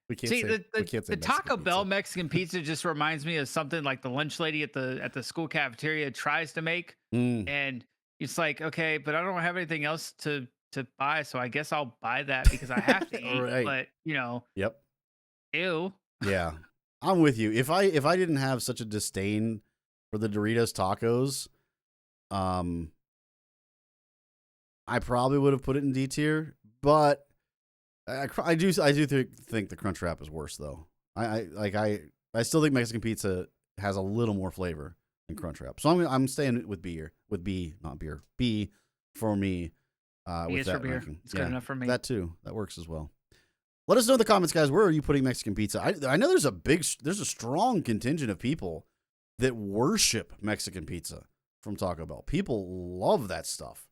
B: We can't say
C: the Taco Bell Mexican pizza just reminds me of something like the lunch lady at the school cafeteria tries to make, and it's like, okay, but I don't have anything else to buy, so I guess I'll buy that because I have to eat.
B: Right.
C: But
B: Yep.
C: Ew.
B: Yeah, I'm with you. If I didn't have such a disdain for the Doritos tacos, I probably would have put it in D tier, but I do think the Crunchwrap is worse though. I still think Mexican pizza has a little more flavor than Crunchwrap. So I'm staying with B here, with B, not beer. B for me. With that
C: beer.
B: ranking.
C: It's good enough for me.
B: That too. That works as well. Let us know in the comments, guys. Where are you putting Mexican pizza? I know there's a strong contingent of people that worship Mexican pizza from Taco Bell. People love that stuff.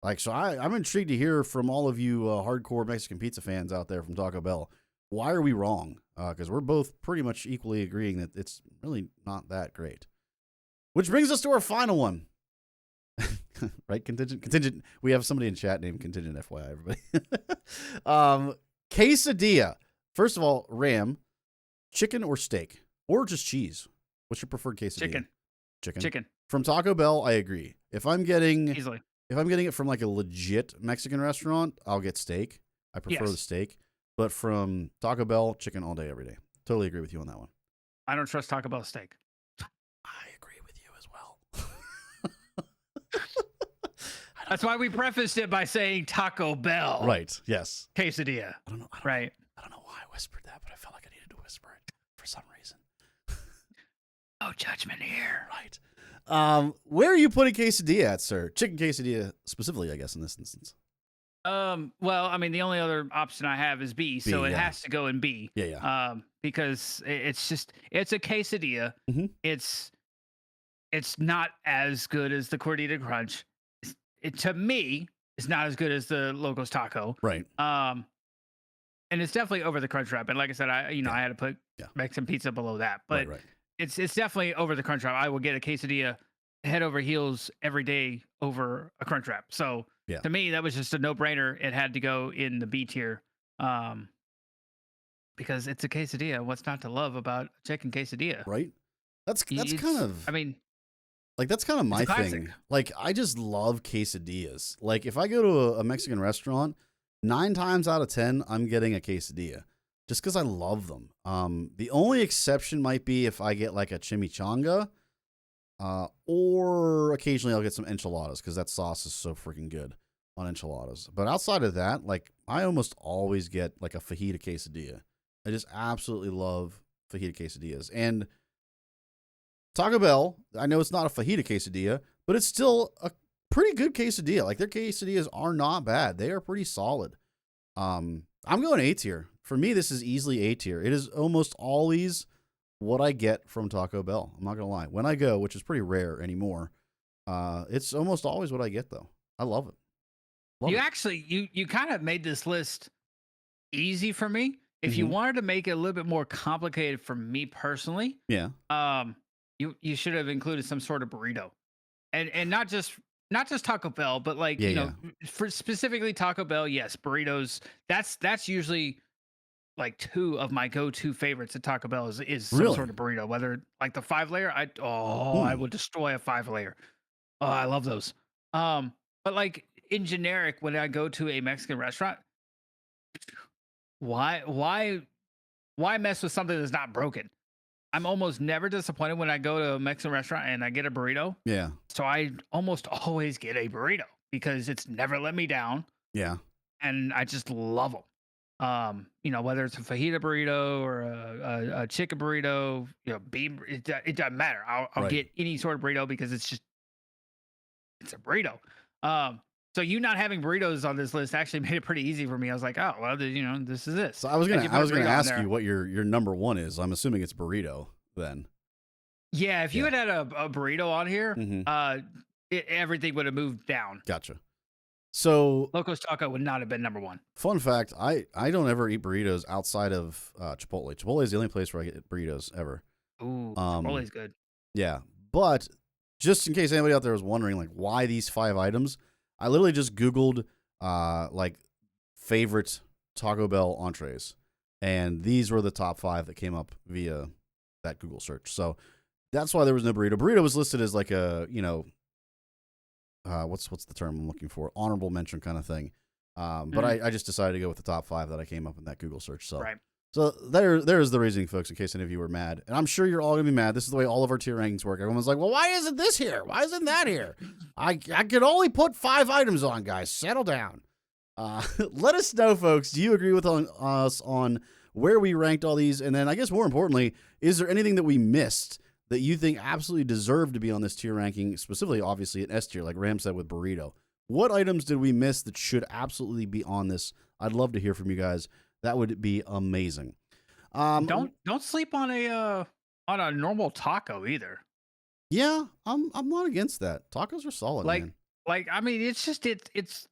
B: Like, so I'm intrigued to hear from all of you hardcore Mexican pizza fans out there from Taco Bell. Why are we wrong? Because we're both pretty much equally agreeing that it's really not that great. Which brings us to our final one. Right? Contingent. We have somebody in chat named Contingent, FYI, everybody. Quesadilla. First of all, Ram, chicken or steak? Or just cheese? What's your preferred quesadilla? Chicken. From Taco Bell, I agree. If I'm getting it from like a legit Mexican restaurant, I'll get steak. I prefer the steak. But from Taco Bell, chicken all day, every day. Totally agree with you on that one.
C: I don't trust Taco Bell steak.
B: I agree with you as well.
C: That's why we prefaced it by saying Taco Bell.
B: Right. Yes.
C: Quesadilla.
B: I don't know why I whispered that, but I felt like I needed to whisper it for some reason.
C: No judgment here.
B: Right. Where are you putting quesadilla at, sir? Chicken quesadilla specifically, I guess, in this instance.
C: Well, I mean, the only other option I have is B, so it has to go in B.
B: Yeah.
C: Because it's a quesadilla.
B: Mm-hmm.
C: It's not as good as the Gordita Crunch. To me, it's not as good as the Locos Taco.
B: Right.
C: And it's definitely over the Crunchwrap. And like I said, I had to put Mexican pizza below that, but
B: right.
C: It's definitely over the Crunchwrap. I will get a quesadilla head over heels every day over a Crunchwrap. So to me, that was just a no-brainer. It had to go in the B tier, because it's a quesadilla. What's not to love about a chicken quesadilla?
B: Right. That's kind of.
C: I mean,
B: like, that's kind of my thing. Like, I just love quesadillas. Like, if I go to a Mexican restaurant, 9 times out of 10, I'm getting a quesadilla just because I love them. The only exception might be if I get like a chimichanga, or occasionally I'll get some enchiladas because that sauce is so freaking good on enchiladas. But outside of that, like, I almost always get like a fajita quesadilla. I just absolutely love fajita quesadillas. And Taco Bell, I know it's not a fajita quesadilla, but it's still a pretty good quesadilla. Like, their quesadillas are not bad. They are pretty solid. I'm going A tier. For me, this is easily A tier. It is almost always what I get from Taco Bell. I'm not going to lie. When I go, which is pretty rare anymore, it's almost always what I get, though. I love it.
C: Actually, you kind of made this list easy for me. If you wanted to make it a little bit more complicated for me personally,
B: Yeah.
C: you should have included some sort of burrito, and not just Taco Bell, but like
B: Yeah,
C: for specifically Taco Bell, yes, burritos. That's usually like two of my go-to favorites at Taco Bell is some
B: Really?
C: sort of burrito, whether like the 5-layer. I would destroy a 5-layer. Oh, I love those. But like in generic, when I go to a Mexican restaurant, why mess with something that's not broken? I'm almost never disappointed when I go to a Mexican restaurant and I get a burrito.
B: Yeah.
C: So I almost always get a burrito because it's never let me down,
B: Yeah.
C: and I just love them. Whether it's a fajita burrito or a chicken burrito, beef, it doesn't matter. I'll
B: Right.
C: get any sort of burrito because it's a burrito. So you not having burritos on this list actually made it pretty easy for me. I was like, oh well, this is this.
B: So I was
C: And
B: gonna
C: you put a burrito on
B: ask
C: there.
B: you what your number one is. I'm assuming it's burrito then.
C: Yeah, if you
B: Yeah.
C: had a burrito on here,
B: Mhm.
C: everything would have moved down.
B: Gotcha. So
C: Locos Taco would not have been number one.
B: fun fact, I don't ever eat burritos outside of Chipotle. Chipotle is the only place where I get burritos ever.
C: Ooh,
B: Um,
C: Chipotle's good.
B: Yeah. But just in case anybody out there was wondering like why these 5 items, I literally just Googled like favorite Taco Bell entrees. And these were the top 5 that came up via that Google search. So that's why there was no burrito. Burrito was listed as like a, what's the term I'm looking for? Honorable mention kind of thing. But I just decided to go with the top 5 that I came up in that Google search. So
C: Right.
B: So there's the reasoning, folks, in case any of you were mad. And I'm sure you're all going to be mad. This is the way all of our tier rankings work. Everyone's like, well, why isn't this here? Why isn't that here? I could only put 5 items on, guys. Settle down. Let us know, folks. Do you agree with us on where we ranked all these? And then I guess more importantly, is there anything that we missed that you think absolutely deserved to be on this tier ranking, specifically, obviously, an S tier, like Ram said with burrito? What items did we miss that should absolutely be on this? I'd love to hear from you guys. That would be amazing.
C: Don't sleep on a normal taco either.
B: Yeah, I'm not against that. Tacos are solid, man.
C: I mean, it's just it's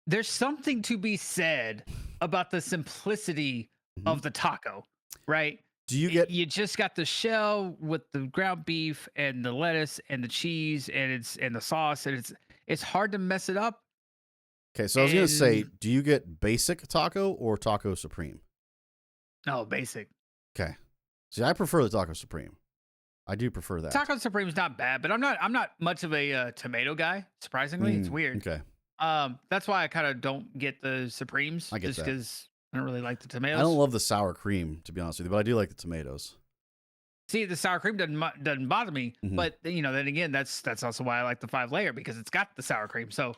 C: there's something to be said about the simplicity of the taco, right?
B: Do you get
C: You just got the shell with the ground beef and the lettuce and the cheese and the sauce, and it's hard to mess it up.
B: Okay, so I was gonna say,
C: And-
B: do you get basic taco or taco supreme?
C: No, basic.
B: Okay. See, I prefer the taco supreme. I do prefer that.
C: Taco Supreme's not bad, but I'm not much of a tomato guy. Surprisingly, it's weird.
B: Okay.
C: That's why I kind of don't get the Supremes.
B: I get
C: just
B: that.
C: because I don't really like the tomatoes.
B: I don't love the sour cream, to be honest with you, but I do like the tomatoes.
C: See, the sour cream doesn't bother me,
B: Mhm.
C: but then again, that's also why I like the 5-layer because it's got the sour cream. So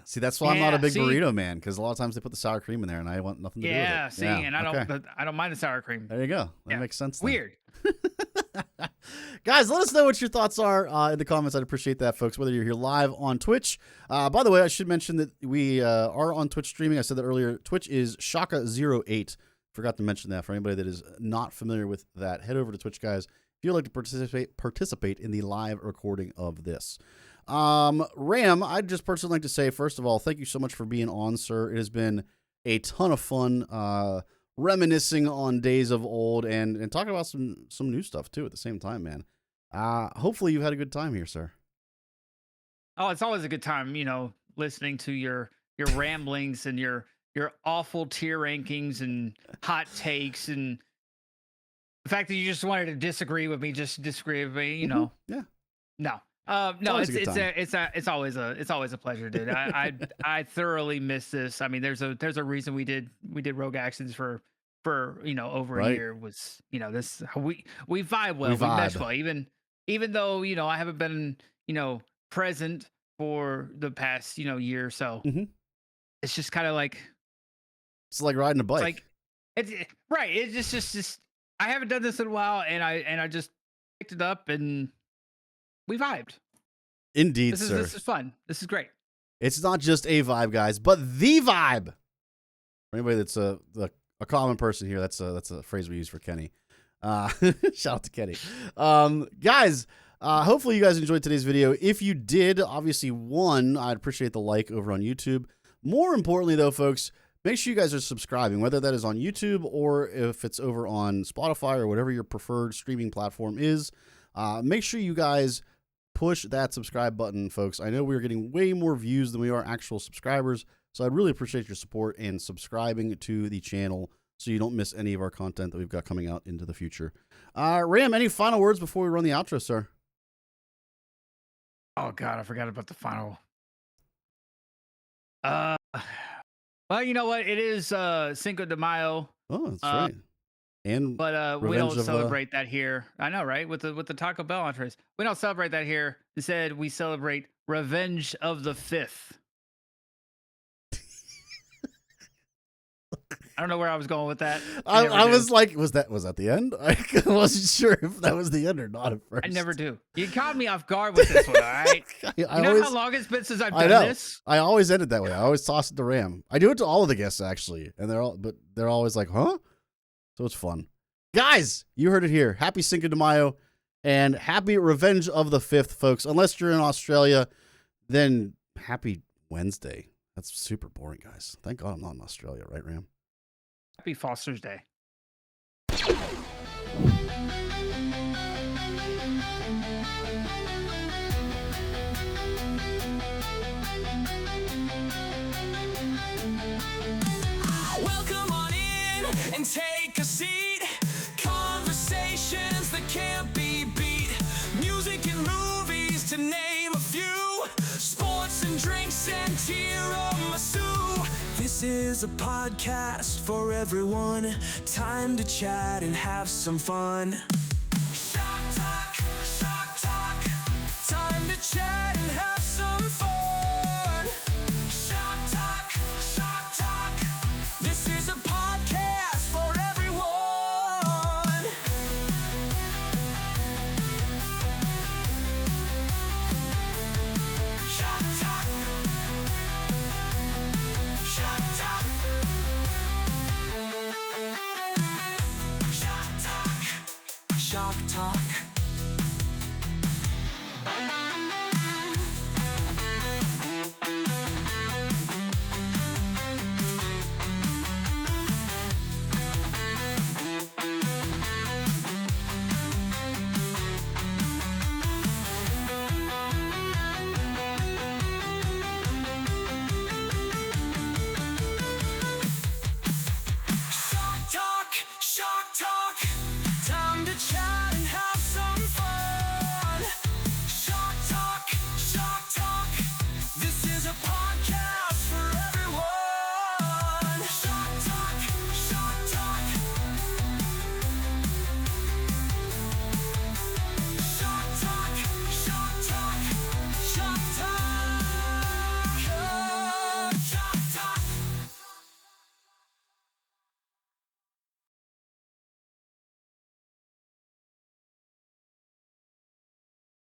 B: See, that's why I'm not a
C: Yeah,
B: big
C: see?
B: burrito man, because a lot of times they put the sour cream in there, and I want nothing to do with it.
C: yeah, see, and
B: okay.
C: I don't mind the sour cream.
B: There you go. That
C: Yeah.
B: makes sense. Then.
C: Weird.
B: Guys, let us know what your thoughts are in the comments. I'd appreciate that, folks, whether you're here live on Twitch. By the way, I should mention that we are on Twitch streaming. I said that earlier. Twitch is Shaka08. Forgot to mention that for anybody that is not familiar with that. Head over to Twitch, guys, if you'd like to participate in the live recording of this. Ram, I'd just personally like to say, first of all, thank you so much for being on, sir. It has been a ton of fun reminiscing on days of old and talking about some new stuff too at the same time, man. Hopefully you've had a good time here, sir.
C: Oh, it's always a good time, listening to your ramblings and your awful tier rankings and hot takes and the fact that you just wanted to disagree with me,
B: Yeah.
C: No. No,
B: always a good time.
C: it's always a pleasure, dude. I thoroughly miss this. I mean, there's a reason we did Rogue Actions for over
B: Right.
C: a year. Was this we vibe well,
B: We
C: we mesh
B: vibe.
C: well, even though I haven't been present for the past year or so.
B: Mhm.
C: It's just kind of like
B: It's like riding a bike.
C: like it's right. It's just I haven't done this in a while, and I just picked it up and we vibed.
B: Indeed,
C: This
B: sir.
C: is fun. This is great.
B: It's not just a vibe, guys, but the vibe. For anybody that's a common person here, that's a phrase we use for Kenny. Shout out to Kenny. Guys, hopefully you guys enjoyed today's video. If you did, obviously, I'd appreciate the like over on YouTube. More importantly, though, folks, make sure you guys are subscribing, whether that is on YouTube or if it's over on Spotify or whatever your preferred streaming platform is. Make sure you guys push that subscribe button, folks. I know we're getting way more views than we are actual subscribers, so I'd really appreciate your support and subscribing to the channel so you don't miss any of our content that we've got coming out into the future. Ram, any final words before we run the outro, sir?
C: Oh God, I forgot about the final. Well, you know what? It is Cinco de Mayo.
B: Oh, that's right. And
C: But we
B: Revenge
C: don't
B: of,
C: celebrate that here. I know, right? With the Taco Bell entrees, we don't celebrate that here. Instead, we celebrate Revenge of the 5th. I don't know where I was going with that.
B: I was like, was that the end? I wasn't sure if that was the end or not at first.
C: I never do. You caught me off guard with this one, all right? You know how long it's been since I've done this?
B: I always end it that way. I always toss it to Ram. I do it to all of the guests actually, and they're always like, huh? So it's fun. Guys, you heard it here. Happy Cinco de Mayo and happy Revenge of the 5th, folks. Unless you're in Australia, then happy Wednesday. That's super boring, guys. Thank God I'm not in Australia, right, Ram?
C: Happy Foster's Day.
A: Welcome on in and take a seat. Conversations that can't be beat. Music and movies to name a few. Sports and drinks and tiramisu. This is a podcast for everyone. Time to chat and have some fun. Shawk Talk, Shawk Talk. Time to chat and have some fun. Shawk Talk, Shawk Talk. This is a podcast for everyone. Shawk Talk. Shawk Talk. Shawk Talk. Shawk Talk.